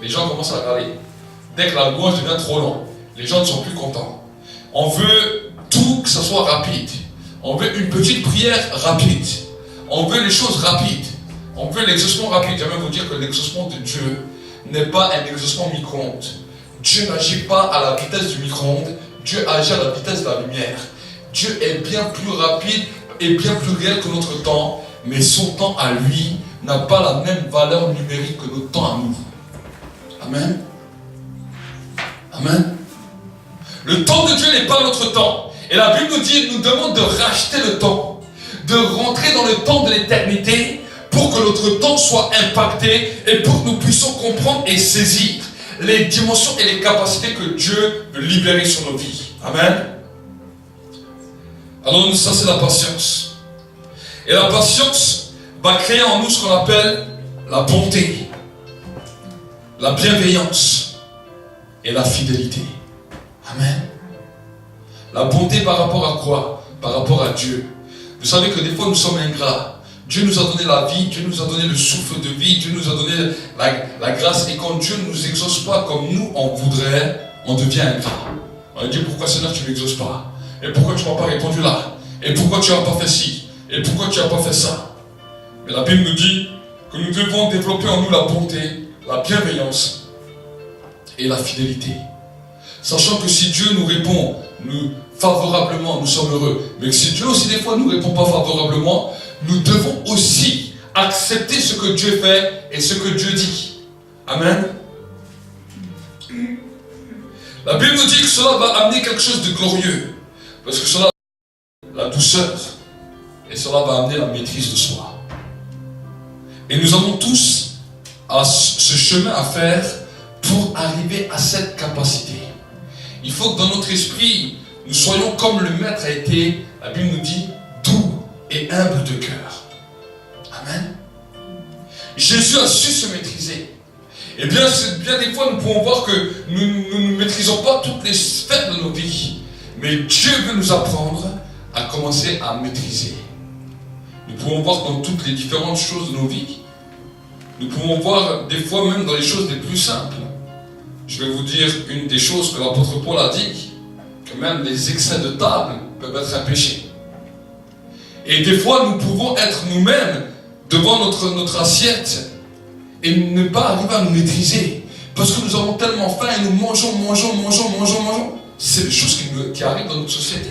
les gens commencent à râler. Dès que la louange devient trop long, les gens ne sont plus contents. On veut tout que ce soit rapide. On veut une petite prière rapide. On veut les choses rapides. On veut l'exaucement rapide. J'aimerais vous dire que l'exaucement de Dieu n'est pas un exaucement micro-ondes. Dieu n'agit pas à la vitesse du micro-ondes. Dieu agit à la vitesse de la lumière. Dieu est bien plus rapide et bien plus réel que notre temps, mais son temps à lui n'a pas la même valeur numérique que notre temps à nous. Amen. Amen. Le temps de Dieu n'est pas notre temps. Et la Bible nous demande de racheter le temps, de rentrer dans le temps de l'éternité pour que notre temps soit impacté et pour que nous puissions comprendre et saisir les dimensions et les capacités que Dieu veut libérer sur nos vies. Amen. Alors ça, c'est la patience. Et la patience va créer en nous ce qu'on appelle la bonté, la bienveillance et la fidélité. Amen. La bonté par rapport à quoi? Par rapport à Dieu. Vous savez que des fois nous sommes ingrats. Dieu nous a donné la vie, Dieu nous a donné le souffle de vie, Dieu nous a donné la grâce. Et quand Dieu ne nous exauce pas comme nous on voudrait, on devient ingrat. On va dire, pourquoi Seigneur tu ne m'exauces pas? Et pourquoi tu ne m'as pas répondu là? Et pourquoi tu n'as pas fait ci? Et pourquoi tu n'as pas fait ça? Mais la Bible nous dit que nous devons développer en nous la bonté, la bienveillance et la fidélité. Sachant que si Dieu nous répond favorablement, nous sommes heureux. Mais que si Dieu aussi des fois ne nous répond pas favorablement, nous devons aussi accepter ce que Dieu fait et ce que Dieu dit. Amen. La Bible nous dit que cela va amener quelque chose de glorieux. Parce que cela va amener la douceur. Et cela va amener la maîtrise de soi. Et nous avons tous ce chemin à faire pour arriver à cette capacité. Il faut que dans notre esprit, nous soyons comme le Maître a été, la Bible nous dit, doux et humble de cœur. Amen. Jésus a su se maîtriser. Et bien des fois, nous pouvons voir que nous ne maîtrisons pas toutes les sphères de nos vies. Mais Dieu veut nous apprendre à commencer à maîtriser. Nous pouvons voir dans toutes les différentes choses de nos vies. Nous pouvons voir des fois même dans les choses les plus simples. Je vais vous dire une des choses que l'apôtre Paul a dit, que même les excès de table peuvent être un péché. Et des fois, nous pouvons être nous-mêmes devant notre assiette et ne pas arriver à nous maîtriser. Parce que nous avons tellement faim et nous mangeons. C'est des choses qui arrivent dans notre société.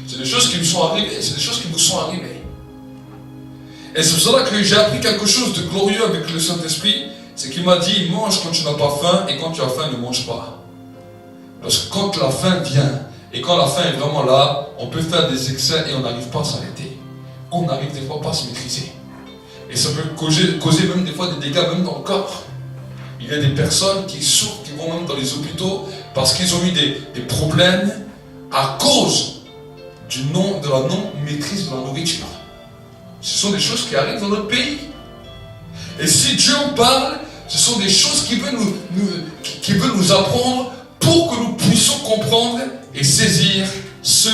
C'est des choses qui nous sont arrivées, c'est des choses qui nous sont arrivées. Et c'est pour cela que j'ai appris quelque chose de glorieux avec le Saint-Esprit, c'est qu'il m'a dit, mange quand tu n'as pas faim, et quand tu as faim, ne mange pas. Parce que quand la faim vient, et quand la faim est vraiment là, on peut faire des excès et on n'arrive pas à s'arrêter. On n'arrive des fois pas à se maîtriser. Et ça peut causer même des fois des dégâts, même dans le corps. Il y a des personnes qui souffrent, qui vont même dans les hôpitaux, parce qu'ils ont eu des problèmes à cause de la non-maîtrise de la nourriture. Ce sont des choses qui arrivent dans notre pays. Et si Dieu en parle, ce sont des choses qu'il veut nous apprendre pour que nous puissions comprendre et saisir ce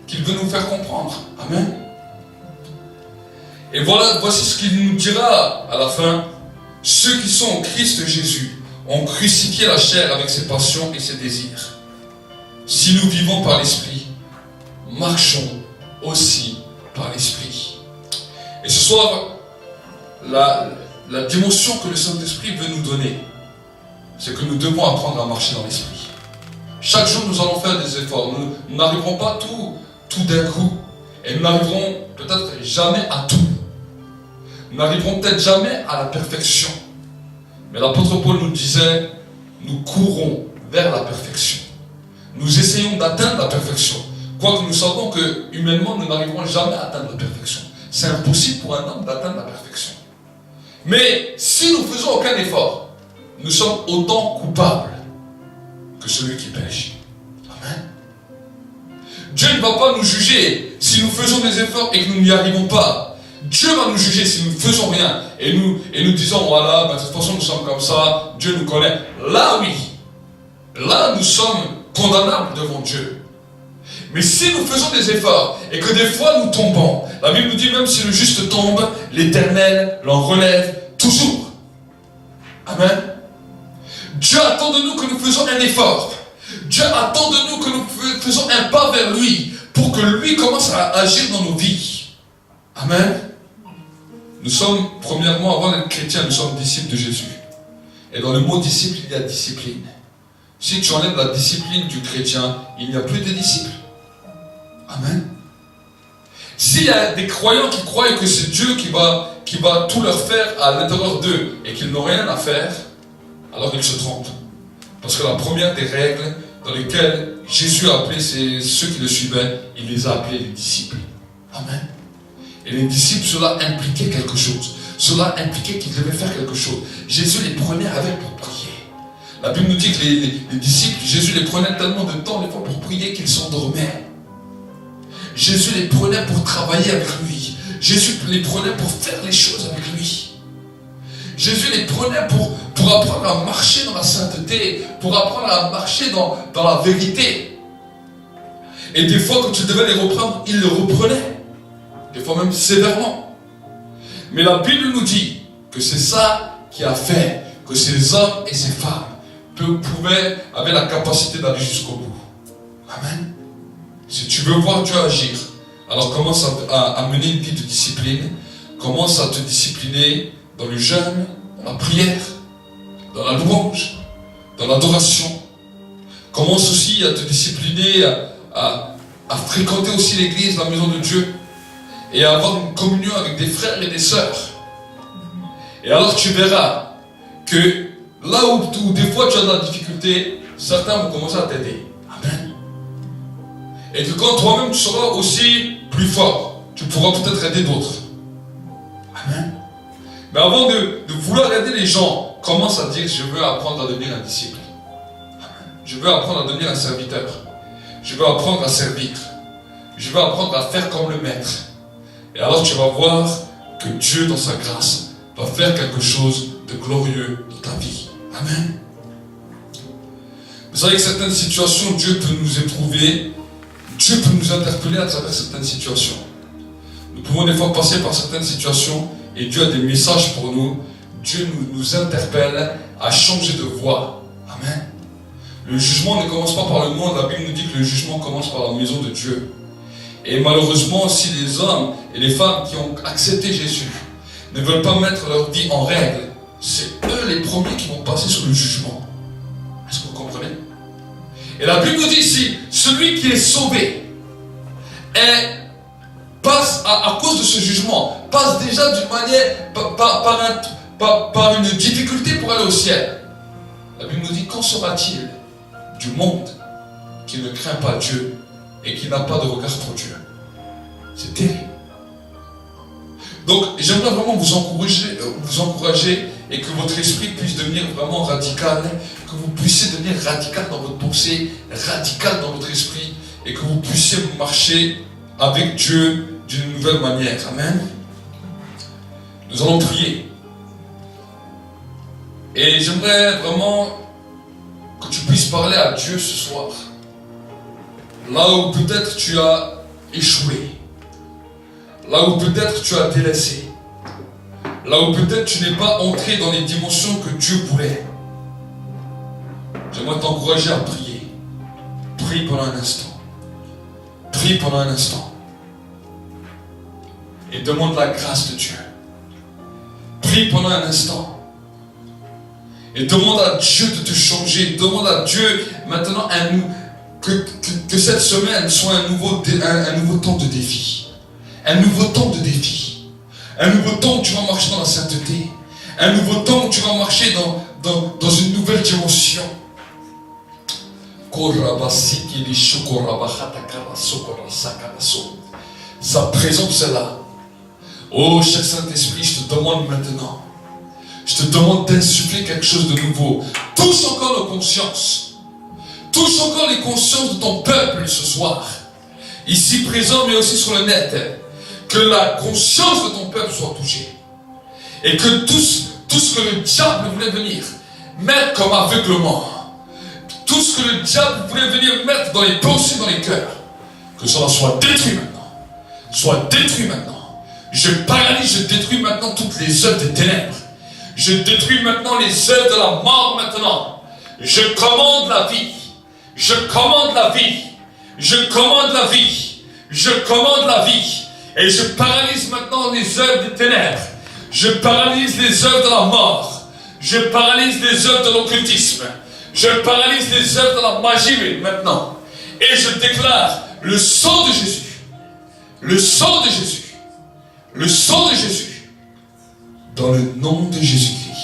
qu'il veut nous faire comprendre. Amen. Et voici ce qu'il nous dira à la fin. Ceux qui sont en Christ Jésus ont crucifié la chair avec ses passions et ses désirs. Si nous vivons par l'Esprit, marchons aussi par l'Esprit. Et ce soir, la dimension que le Saint-Esprit veut nous donner, c'est que nous devons apprendre à marcher dans l'Esprit. Chaque jour, nous allons faire des efforts. Nous n'arriverons pas tout d'un coup. Et nous n'arriverons peut-être jamais à tout. Nous n'arriverons peut-être jamais à la perfection. Mais l'apôtre Paul nous disait, nous courons vers la perfection. Nous essayons d'atteindre la perfection. Quoique nous savons que humainement, nous n'arriverons jamais à atteindre la perfection. C'est impossible pour un homme d'atteindre la perfection. Mais si nous faisons aucun effort, nous sommes autant coupables que celui qui pêche. Amen. Dieu ne va pas nous juger si nous faisons des efforts et que nous n'y arrivons pas. Dieu va nous juger si nous ne faisons rien et nous disons, voilà, de toute façon nous sommes comme ça, Dieu nous connaît. Là oui, là nous sommes condamnables devant Dieu. Mais si nous faisons des efforts et que des fois nous tombons, la Bible nous dit même si le juste tombe, l'Éternel l'en relève toujours. Amen. Dieu attend de nous que nous faisons un effort. Dieu attend de nous que nous faisons un pas vers lui pour que lui commence à agir dans nos vies. Amen. Nous sommes, premièrement, avant d'être chrétiens, nous sommes disciples de Jésus. Et dans le mot disciple, il y a discipline. Si tu enlèves la discipline du chrétien, il n'y a plus de disciples. Amen. S'il y a des croyants qui croient que c'est Dieu qui va tout leur faire à l'intérieur d'eux et qu'ils n'ont rien à faire, alors ils se trompent. Parce que la première des règles dans lesquelles Jésus a appelé ceux qui le suivaient, il les a appelés les disciples. Amen. Et les disciples, cela impliquait quelque chose. Cela impliquait qu'ils devaient faire quelque chose. Jésus les prenait avec pour prier. La Bible nous dit que les disciples, Jésus les prenait tellement de temps des fois pour prier qu'ils s'endormaient. Jésus les prenait pour travailler avec lui. Jésus les prenait pour faire les choses avec lui. Jésus les prenait pour apprendre à marcher dans la sainteté, pour apprendre à marcher dans la vérité. Et des fois, quand il devait les reprendre, il les reprenait. Des fois même sévèrement. Mais la Bible nous dit que c'est ça qui a fait que ces hommes et ces femmes avaient la capacité d'aller jusqu'au bout. Amen. Si tu veux voir Dieu agir, alors commence à mener une vie de discipline. Commence à te discipliner dans le jeûne, dans la prière, dans la louange, dans l'adoration. Commence aussi à te discipliner, à fréquenter aussi l'église, la maison de Dieu, et à avoir une communion avec des frères et des sœurs. Et alors tu verras que là où des fois tu as de la difficulté, certains vont commencer à t'aider. Amen. Et que quand toi-même tu seras aussi plus fort, tu pourras peut-être aider d'autres. Amen. Mais avant de vouloir aider les gens, commence à dire, je veux apprendre à devenir un disciple. Amen. Je veux apprendre à devenir un serviteur. Je veux apprendre à servir. Je veux apprendre à faire comme le maître. Et alors tu vas voir que Dieu, dans sa grâce, va faire quelque chose de glorieux dans ta vie. Amen. Vous savez que certaines situations, Dieu peut nous éprouver, Dieu peut nous interpeller à travers certaines situations. Nous pouvons des fois passer par certaines situations et Dieu a des messages pour nous. Dieu nous interpelle à changer de voie. Amen. Le jugement ne commence pas par le monde. La Bible nous dit que le jugement commence par la maison de Dieu. Et malheureusement aussi les hommes et les femmes qui ont accepté Jésus ne veulent pas mettre leur vie en règle. C'est eux les premiers qui vont passer sur le jugement. Est-ce que vous comprenez? Et la Bible nous dit ici, celui qui est sauvé passe à cause de ce jugement, passe déjà d'une manière, par une difficulté pour aller au ciel. La Bible nous dit, qu'en sera-t-il du monde qui ne craint pas Dieu et qui n'a pas de regard pour Dieu? C'est terrible. Donc j'aimerais vraiment vous encourager et que votre esprit puisse devenir vraiment radical, que vous puissiez devenir radical dans votre pensée, radical dans votre esprit, et que vous puissiez marcher avec Dieu d'une nouvelle manière. Amen. Nous allons prier. Et j'aimerais vraiment que tu puisses parler à Dieu ce soir. Là où peut-être tu as échoué. Là où peut-être tu as délaissé. Là où peut-être tu n'es pas entré dans les dimensions que Dieu voulait. J'aimerais t'encourager à prier. Prie pendant un instant. Prie pendant un instant. Et demande la grâce de Dieu. Prie pendant un instant. Et demande à Dieu de te changer. Demande à Dieu maintenant que cette semaine soit un nouveau temps de défi. Un nouveau temps de défi. Un nouveau temps où tu vas marcher dans la sainteté. Un nouveau temps où tu vas marcher dans une nouvelle dimension. Sa présence est là. Oh, cher Saint-Esprit, je te demande maintenant. Je te demande d'insuffler quelque chose de nouveau. Touche encore nos consciences. Touche encore les consciences de ton peuple ce soir. Ici présent, mais aussi sur le net. Que la conscience de ton peuple soit touchée. Et que tout ce que le diable voulait venir mettre comme aveuglement, tout ce que le diable voulait venir mettre dans les pensées, dans les cœurs, que cela soit détruit maintenant. Soit détruit maintenant. Je paralyse, je détruis maintenant toutes les œuvres des ténèbres. Je détruis maintenant les œuvres de la mort maintenant. Je commande la vie. Je commande la vie. Je commande la vie. Je commande la vie. Et je paralyse maintenant les œuvres des ténèbres. Je paralyse les œuvres de la mort. Je paralyse les œuvres de l'occultisme. Je paralyse les œuvres de la magie maintenant. Et je déclare le sang de Jésus. Le sang de Jésus. Le sang de Jésus. Dans le nom de Jésus-Christ.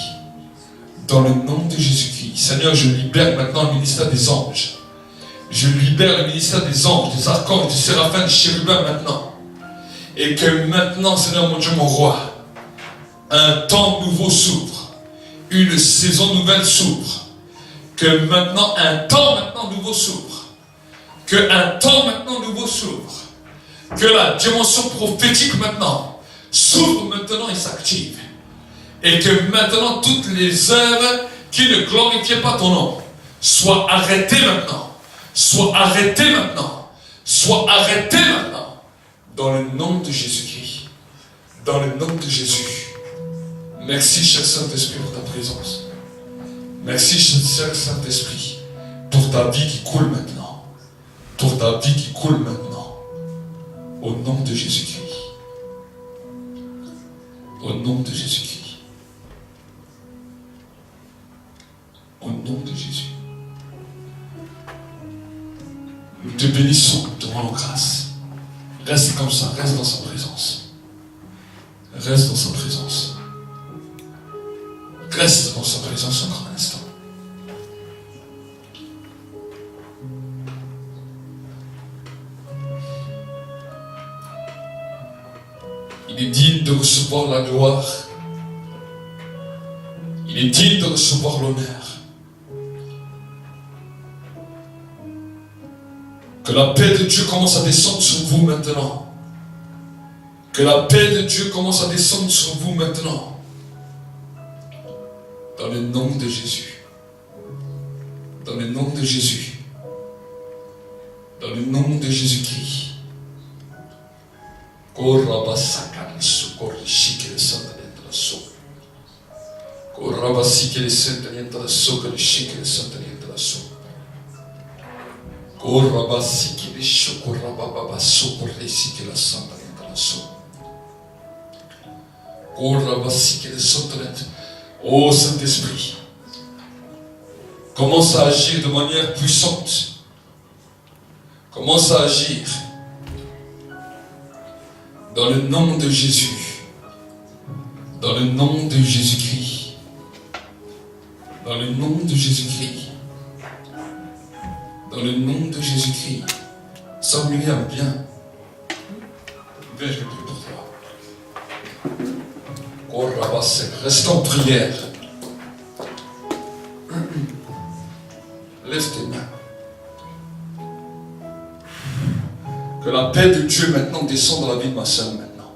Dans le nom de Jésus-Christ. Seigneur, je libère maintenant le ministère des anges. Je libère le ministère des anges, des archanges, des séraphins, des chérubins maintenant. Et que maintenant, Seigneur mon Dieu, mon roi, un temps nouveau s'ouvre. Une saison nouvelle s'ouvre. Que maintenant, un temps maintenant nouveau s'ouvre. Que un temps maintenant nouveau s'ouvre. Que la dimension prophétique maintenant s'ouvre maintenant et s'active. Et que maintenant, toutes les œuvres qui ne glorifiaient pas ton nom soient arrêtées maintenant. Soient arrêtées maintenant. Soient arrêtées maintenant. Dans le nom de Jésus-Christ. Dans le nom de Jésus. Merci, cher Saint-Esprit, pour ta présence. Merci, cher Saint-Esprit, pour ta vie qui coule maintenant. Pour ta vie qui coule maintenant. Au nom de Jésus-Christ. Au nom de Jésus-Christ. Au nom de Jésus. Nous te bénissons, nous te rendons grâce. Reste comme ça, reste dans sa présence. Reste dans sa présence. Reste dans sa présence encore un instant. Il est digne de recevoir la gloire. Il est digne de recevoir l'honneur. Que la paix de Dieu commence à descendre sur vous maintenant. Que la paix de Dieu commence à descendre sur vous maintenant. Dans le nom de Jésus. Dans le nom de Jésus. Dans le nom de Jésus-Christ. Oh Saint-Esprit, commence à agir de manière puissante. Commence à agir dans le nom de Jésus, dans le nom de Jésus-Christ, dans le nom de Jésus-Christ, dans le nom de Jésus-Christ. Ça Myriam, viens. Viens, je vais prier pour toi. Reste en prière. Lève tes mains. Que la paix de Dieu maintenant descende dans la vie de ma soeur maintenant.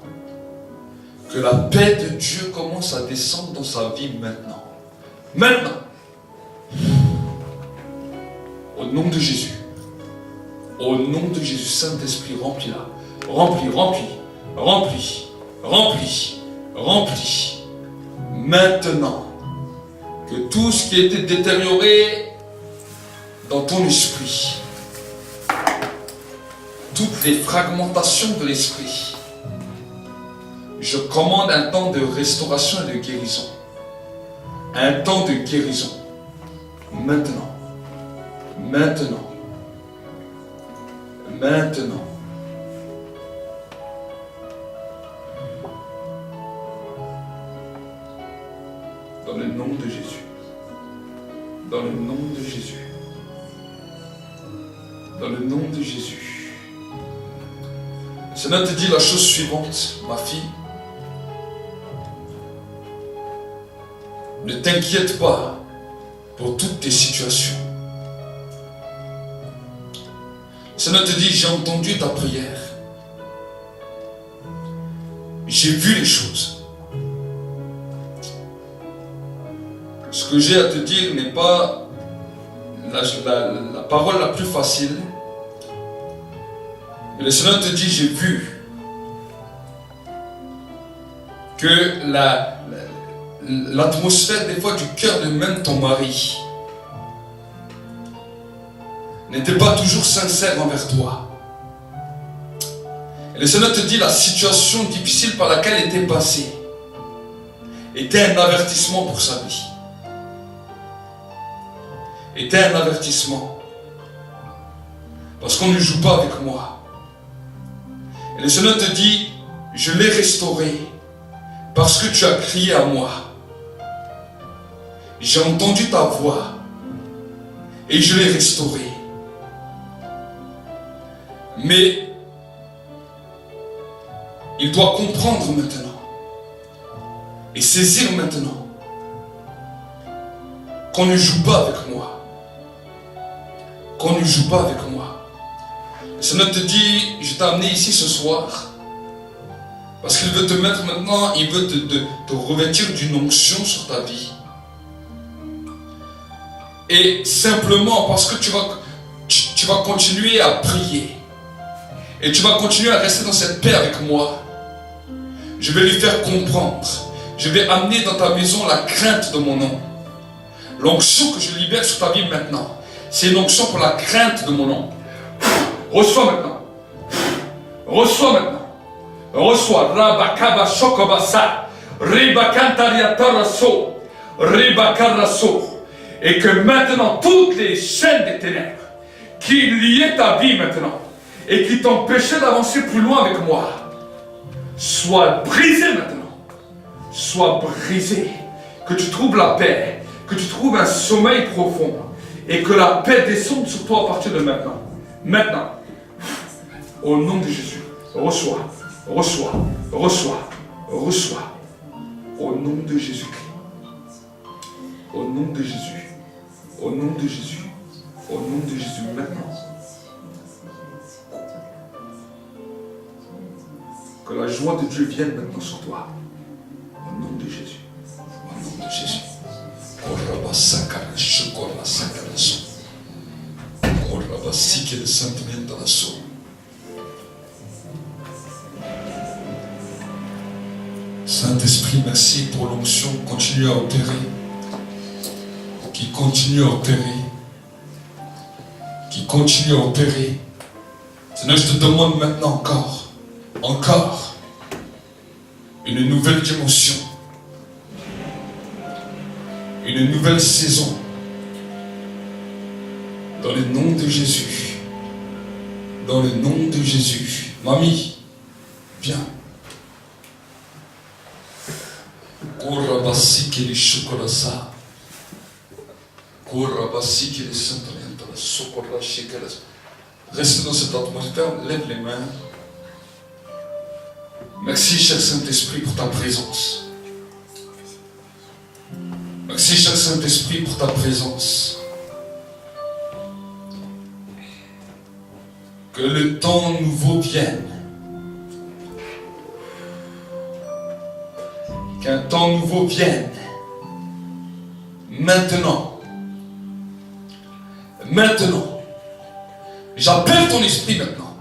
Que la paix de Dieu commence à descendre dans sa vie maintenant. Maintenant. Au nom de Jésus. Au nom de Jésus, Saint-Esprit, remplis-la. Remplis, remplis, remplis, remplis, remplis. Maintenant. Que tout ce qui était détérioré dans ton esprit, toutes les fragmentations de l'esprit, je commande un temps de restauration et de guérison. Un temps de guérison. Maintenant. Maintenant. Maintenant. Dans le nom de Jésus. Dans le nom de Jésus. Dans le nom de Jésus. Le Seigneur te dit la chose suivante, ma fille. Ne t'inquiète pas pour toutes tes situations. Le Seigneur te dit, j'ai entendu ta prière. J'ai vu les choses. Ce que j'ai à te dire n'est pas la parole la plus facile. Mais le Seigneur te dit, j'ai vu que l'atmosphère des fois du cœur de même ton mari n'était pas toujours sincère envers toi. Et le Seigneur te dit, la situation difficile par laquelle il était passé était un avertissement pour sa vie. Était un avertissement. Parce qu'on ne joue pas avec moi. Et le Seigneur te dit, je l'ai restauré parce que tu as crié à moi. J'ai entendu ta voix et je l'ai restauré. Mais il doit comprendre maintenant et saisir maintenant qu'on ne joue pas avec moi. Qu'on ne joue pas avec moi. Le Seigneur te dit, je t'ai amené ici ce soir parce qu'il veut te mettre maintenant, il veut te revêtir d'une onction sur ta vie. Et simplement parce que tu vas continuer à prier et tu vas continuer à rester dans cette paix avec moi, je vais lui faire comprendre, je vais amener dans ta maison la crainte de mon nom. L'onction que je libère sur ta vie maintenant, c'est une onction pour la crainte de mon nom. Reçois maintenant. Reçois maintenant. Reçois. Rabakaba shokobasa. Ribakantariataraso. Ribakaraso. Et que maintenant, toutes les chaînes des ténèbres qui liaient ta vie maintenant et qui t'empêchaient d'avancer plus loin avec moi, soient brisées maintenant. Soient brisées. Que tu trouves la paix. Que tu trouves un sommeil profond. Et que la paix descende sur toi à partir de maintenant. Maintenant. Au nom de Jésus. Reçois. Reçois, reçois, reçois. Au nom de Jésus-Christ. Au nom de Jésus. Au nom de Jésus. Au nom de Jésus maintenant. Que la joie de Dieu vienne maintenant sur toi. Au nom de Jésus. Au nom de Jésus. Saint-Esprit, merci pour l'onction. Continue à opérer. Qui continue à opérer. Qui continue à opérer. Seigneur, je te demande maintenant encore, une nouvelle dimension. Une nouvelle saison. Dans le nom de Jésus. Dans le nom de Jésus. Mamie, viens. Reste dans cette atmosphère, lève les mains. Merci, cher Saint-Esprit, pour ta présence. Merci, cher Saint-Esprit, pour ta présence. Que le temps nouveau vienne. Qu'un temps nouveau vienne. Maintenant. Maintenant. J'appelle ton esprit maintenant.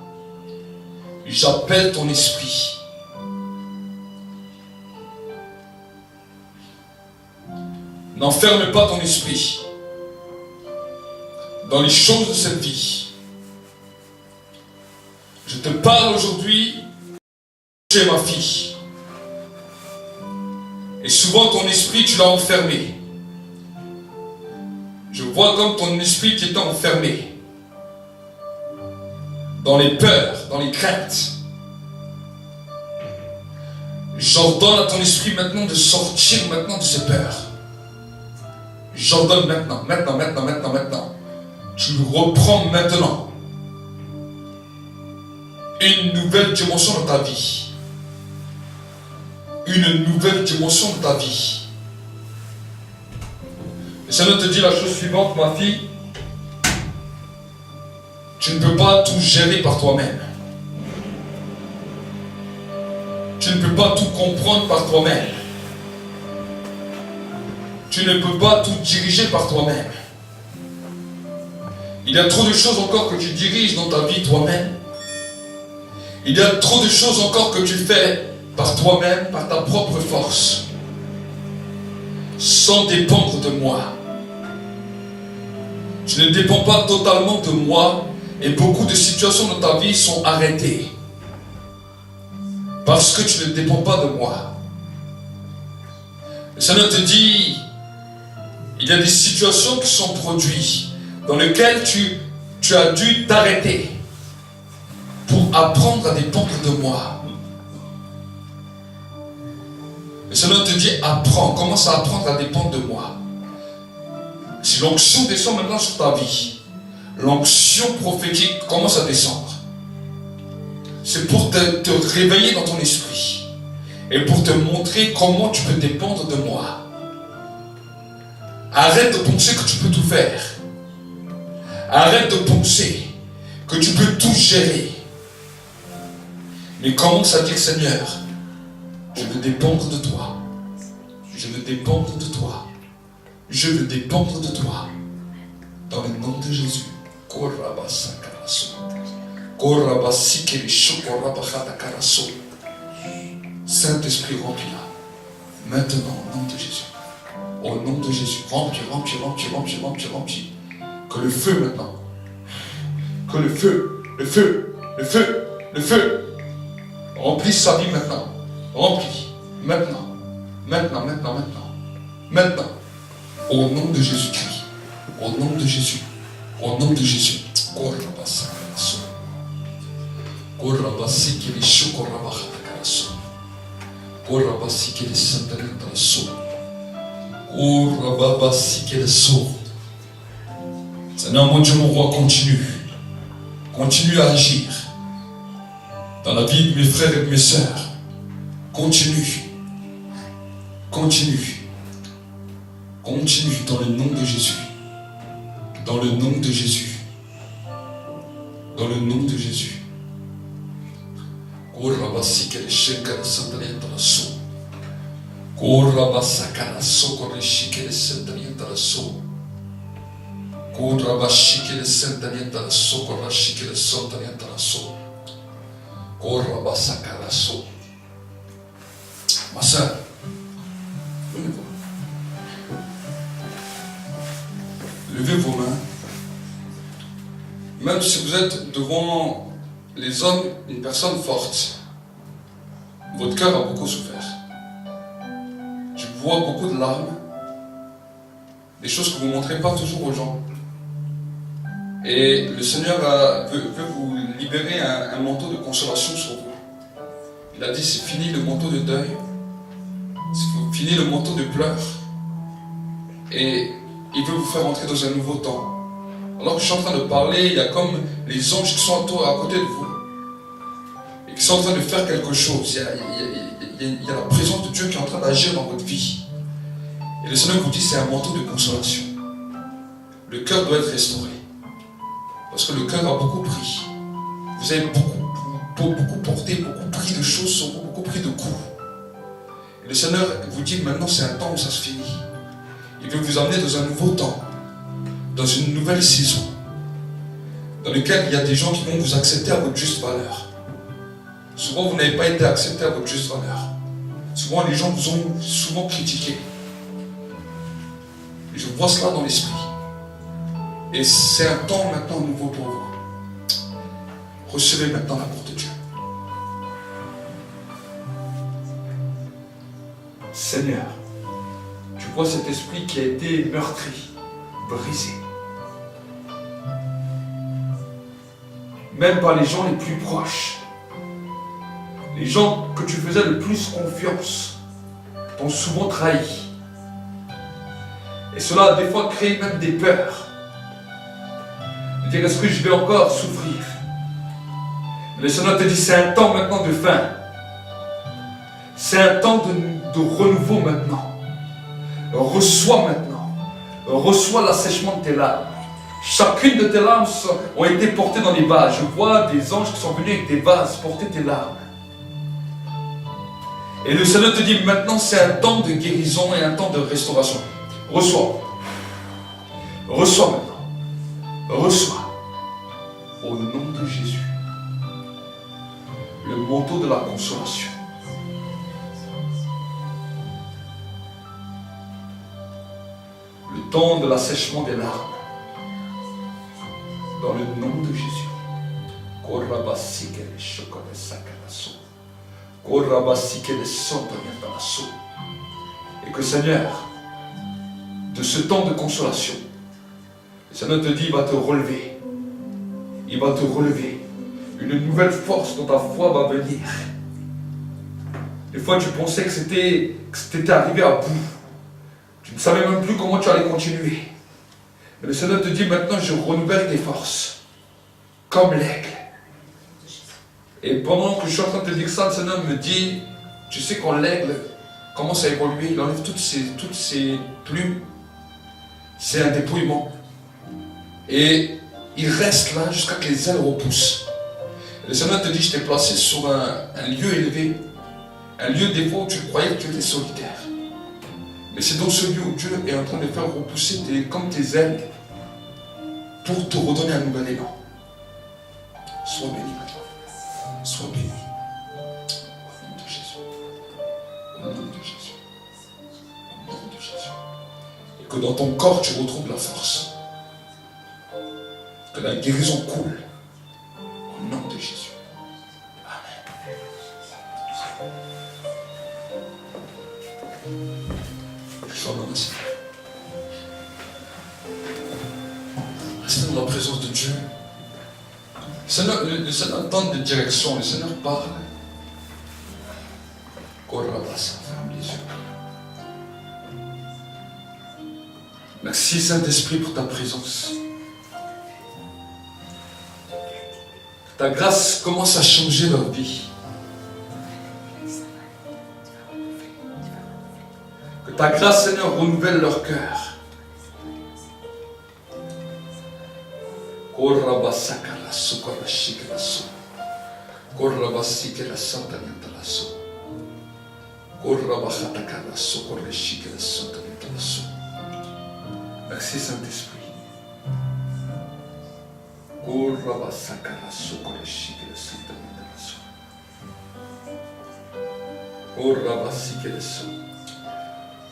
J'appelle ton esprit. N'enferme pas ton esprit dans les choses de cette vie. Je te parle aujourd'hui, tu es ma fille. Et souvent ton esprit, tu l'as enfermé. Je vois comme ton esprit qui est enfermé. Dans les peurs, dans les craintes. J'ordonne à ton esprit maintenant de sortir maintenant de ces peurs. J'ordonne maintenant. Tu reprends maintenant une nouvelle dimension dans ta vie. Une nouvelle dimension dans ta vie. Le Seigneur te dit la chose suivante, ma fille. Tu ne peux pas tout gérer par toi-même. Tu ne peux pas tout comprendre par toi-même. Tu ne peux pas tout diriger par toi-même. Il y a trop de choses encore que tu diriges dans ta vie toi-même. Il y a trop de choses encore que tu fais par toi-même, par ta propre force, sans dépendre de moi. Tu ne dépends pas totalement de moi et beaucoup de situations dans ta vie sont arrêtées parce que tu ne dépends pas de moi. Le Seigneur te dit, il y a des situations qui sont produites dans lesquelles tu as dû t'arrêter pour apprendre à dépendre de moi. Le Seigneur te dit, apprends, commence à apprendre à dépendre de moi. Si l'onction descend maintenant sur ta vie, l'onction prophétique commence à descendre. C'est pour te réveiller dans ton esprit et pour te montrer comment tu peux dépendre de moi. Arrête de penser que tu peux tout faire. Arrête de penser que tu peux tout gérer. Mais commence à dire, Seigneur, je veux dépendre de toi. Je veux dépendre de toi. Je veux dépendre de toi. Dans le nom de Jésus. Saint-Esprit, remplis-la. Maintenant, au nom de Jésus. Au nom de Jésus. Remplis. Que le feu maintenant. Que le feu. Remplis sa vie maintenant. Remplis. Maintenant. Au nom de Jésus-Christ. Au nom de Jésus. Au nom de Jésus. Seigneur mon Dieu, mon roi, continue à agir. dans la vie de mes frères et de mes sœurs. Continue. Continue. Continue dans le nom de Jésus. Dans le nom de Jésus. Dans le nom de Jésus. Ma soeur, levez vos mains. Même si vous êtes devant les hommes, une personne forte, votre cœur a beaucoup souffert. Je vois beaucoup de larmes, des choses que vous ne montrez pas toujours aux gens. Et le Seigneur veut vous libérer un manteau de consolation sur vous. Il a dit, c'est fini le manteau de deuil, c'est fini le manteau de pleurs. Et il veut vous faire entrer dans un nouveau temps. Alors que je suis en train de parler, il y a comme les anges qui sont à côté de vous et qui sont en train de faire quelque chose. Il y a la présence de Dieu qui est en train d'agir dans votre vie. Et le Seigneur vous dit, c'est un manteau de consolation. Le cœur doit être restauré. Parce que le cœur a beaucoup pris. Vous avez beaucoup porté, beaucoup pris de choses sur vous, beaucoup pris de coups. Et le Seigneur vous dit, maintenant c'est un temps où ça se finit. Il veut vous amener dans un nouveau temps, dans une nouvelle saison, dans laquelle il y a des gens qui vont vous accepter à votre juste valeur. Souvent, vous n'avez pas été accepté à votre juste valeur. Souvent, les gens vous ont souvent critiqué. Et je vois cela dans l'esprit. Et c'est un temps maintenant nouveau pour vous. Recevez maintenant l'amour de Dieu. Seigneur, tu vois cet esprit qui a été meurtri, brisé. Même par les gens les plus proches. Les gens que tu faisais le plus confiance t'ont souvent trahi. Et cela a des fois créé même des peurs. De dire, est-ce que je vais encore souffrir? Le Seigneur te dit, c'est un temps maintenant de fin. C'est un temps de renouveau maintenant. Reçois maintenant. Reçois l'assèchement de tes larmes. Chacune de tes larmes ont été portées dans les vases. Je vois des anges qui sont venus avec des vases porter tes larmes. Et le Seigneur te dit, maintenant c'est un temps de guérison et un temps de restauration. Reçois. Reçois maintenant. Reçois. Au nom de Jésus. Le manteau de la consolation. Le temps de l'assèchement des larmes. Dans le nom de Jésus. Et que Seigneur, de ce temps de consolation, le Seigneur te dit, il va te relever. Il va te relever. Une nouvelle force dans ta foi va venir. Des fois, tu pensais que c'était arrivé à bout. Tu ne savais même plus comment tu allais continuer. Mais le Seigneur te dit, maintenant, je renouvelle tes forces. Comme l'aigle. Et pendant que je suis en train de te dire ça, le Seigneur me dit, tu sais quand l'aigle commence à évoluer, il enlève toutes ses plumes. C'est un dépouillement. Et il reste là jusqu'à ce que les ailes repoussent. Le Seigneur te dit, je t'ai placé sur un lieu élevé. Un lieu des fois où tu croyais que tu étais solitaire. Mais c'est dans ce lieu où Dieu est en train de faire repousser comme tes ailes pour te redonner un nouvel élan. Sois béni maintenant. Sois béni. Au nom de Jésus. Au nom de Jésus. Au nom de Jésus. Et que dans ton corps tu retrouves la force. Que la guérison coule. Au nom de Jésus. Amen. Sois dans restez dans la présence de Dieu. Le Seigneur donne des directions, le Seigneur parle. Ferme les yeux. Merci Saint-Esprit pour ta présence. ta grâce commence à changer leur vie. Que ta grâce, Seigneur, renouvelle leur cœur. Merci Saint-Esprit.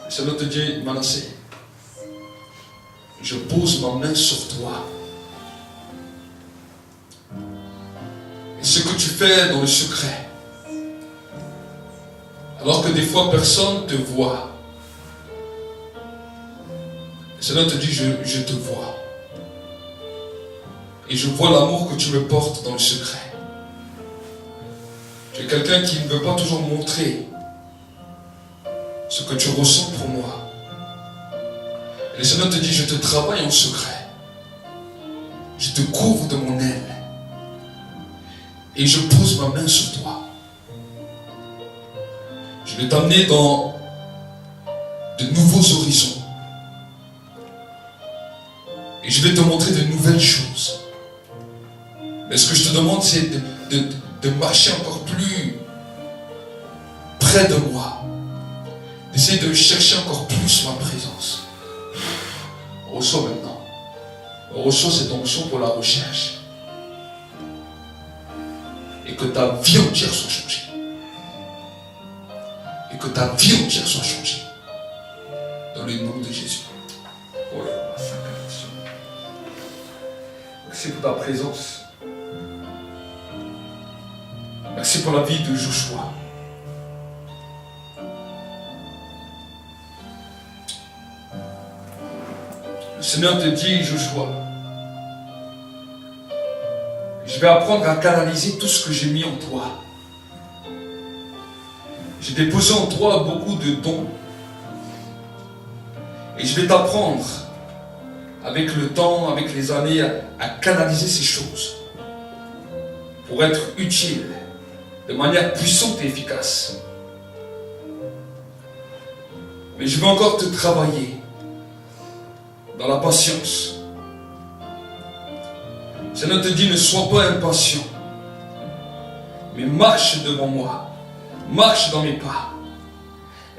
Le Seigneur te dit, Manassé, je pose ma main sur toi. Et ce que tu fais dans le secret, alors que des fois personne ne te voit, le Seigneur te dit, je te vois. Et je vois l'amour que tu me portes dans le secret. Tu es quelqu'un qui ne veut pas toujours montrer ce que tu ressens pour moi. Et le Seigneur te dit, je te travaille en secret. Je te couvre de mon aile. Et je pose ma main sur toi. Je vais t'amener dans de nouveaux horizons. Et je vais te montrer de nouvelles choses. Mais ce que je te demande, c'est de marcher encore plus près de moi. D'essayer de chercher encore plus ma présence. Reçois maintenant. Reçois cette onction pour la recherche. Et que ta vie entière soit changée. Et que ta vie entière soit changée. Dans le nom de Jésus. Merci pour ta présence. Merci pour la vie de Joshua. Le Seigneur te dit, Joshua, je vais apprendre à canaliser tout ce que j'ai mis en toi. J'ai déposé en toi beaucoup de dons. Et je vais t'apprendre, avec le temps, avec les années, à canaliser ces choses pour être utile de manière puissante et efficace. Mais je vais encore te travailler dans la patience. Le Seigneur te dit, ne sois pas impatient, mais marche devant moi, marche dans mes pas.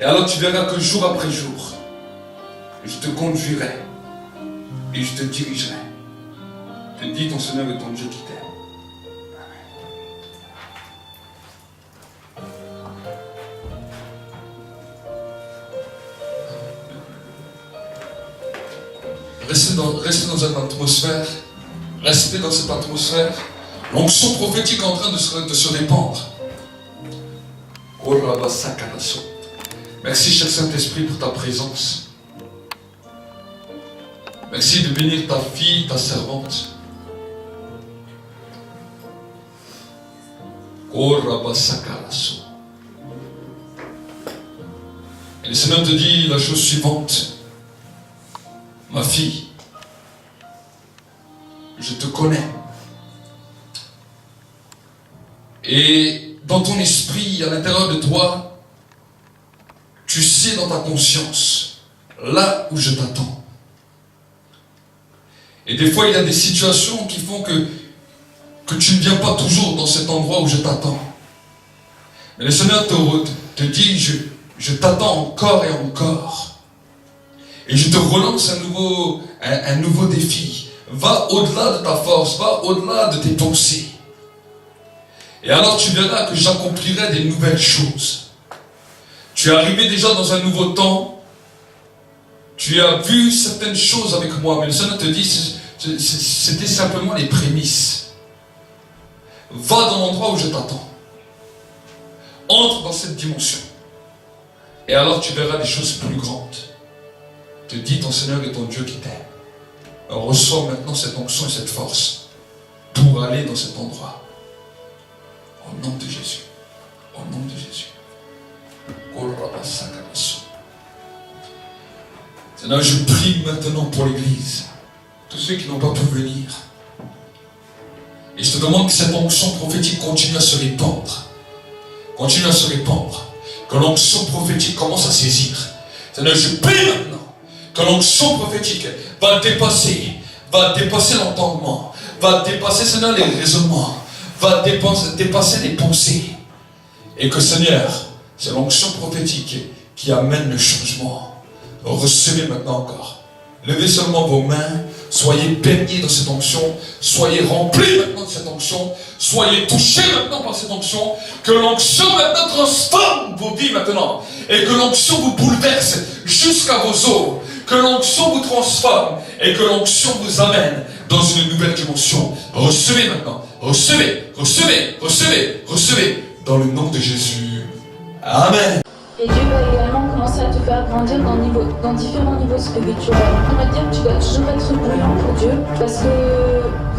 Et alors tu verras que jour après jour, je te conduirai et je te dirigerai. Te dis ton Seigneur et ton Dieu qui t'aime. Restez dans cette atmosphère. Restez dans cette atmosphère. L'onction prophétique est en train de se répandre. Merci, cher Saint-Esprit, pour ta présence. Merci de bénir ta fille, ta servante. Et le Seigneur te dit la chose suivante. Ma fille, je te connais. Et dans ton esprit, à l'intérieur de toi, tu sais dans ta conscience, là où je t'attends. Et des fois, il y a des situations qui font que tu ne viens pas toujours dans cet endroit où je t'attends. Mais le Seigneur te dit, je t'attends encore et encore. Et je te relance un nouveau défi. Va au-delà de ta force, va au-delà de tes pensées. Et alors tu verras que j'accomplirai des nouvelles choses. Tu es arrivé déjà dans un nouveau temps. Tu as vu certaines choses avec moi, mais le Seigneur te dit, c'était simplement les prémices. Va dans l'endroit où je t'attends. Entre dans cette dimension. Et alors tu verras des choses plus grandes. Te dis ton Seigneur et ton Dieu qui t'aime. Reçois maintenant cette onction et cette force pour aller dans cet endroit. Au nom de Jésus. Au nom de Jésus. Seigneur, je prie maintenant pour l'Église. Tous ceux qui n'ont pas pu venir. Et je te demande que cette onction prophétique continue à se répandre. Continue à se répandre. Que l'onction prophétique commence à saisir. Seigneur, je prie maintenant que l'onction prophétique va dépasser l'entendement, va dépasser, Seigneur, les raisonnements, va dépasser les pensées. Et que, Seigneur, c'est l'onction prophétique qui amène le changement. Recevez maintenant encore. Levez seulement vos mains. Soyez baignés dans cette onction. Soyez remplis maintenant de cette onction. Soyez touchés maintenant par cette onction. Que l'onction maintenant transforme vos vies maintenant. Et que l'onction vous bouleverse jusqu'à vos os. Que l'onction vous transforme. Et que l'onction vous amène dans une nouvelle dimension. Recevez maintenant. Recevez, recevez, recevez, recevez. Dans le nom de Jésus. Amen. Et Dieu va également commencer à te faire grandir dans différents niveaux spirituels. On va dire que tu dois toujours être bouillant pour Dieu, parce que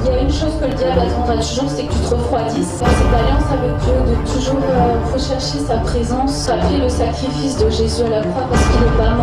il y a une chose que le diable attendra toujours, c'est que tu te refroidisses. Dans cette alliance avec Dieu, de toujours rechercher sa présence, après le sacrifice de Jésus à la croix, parce qu'il est pas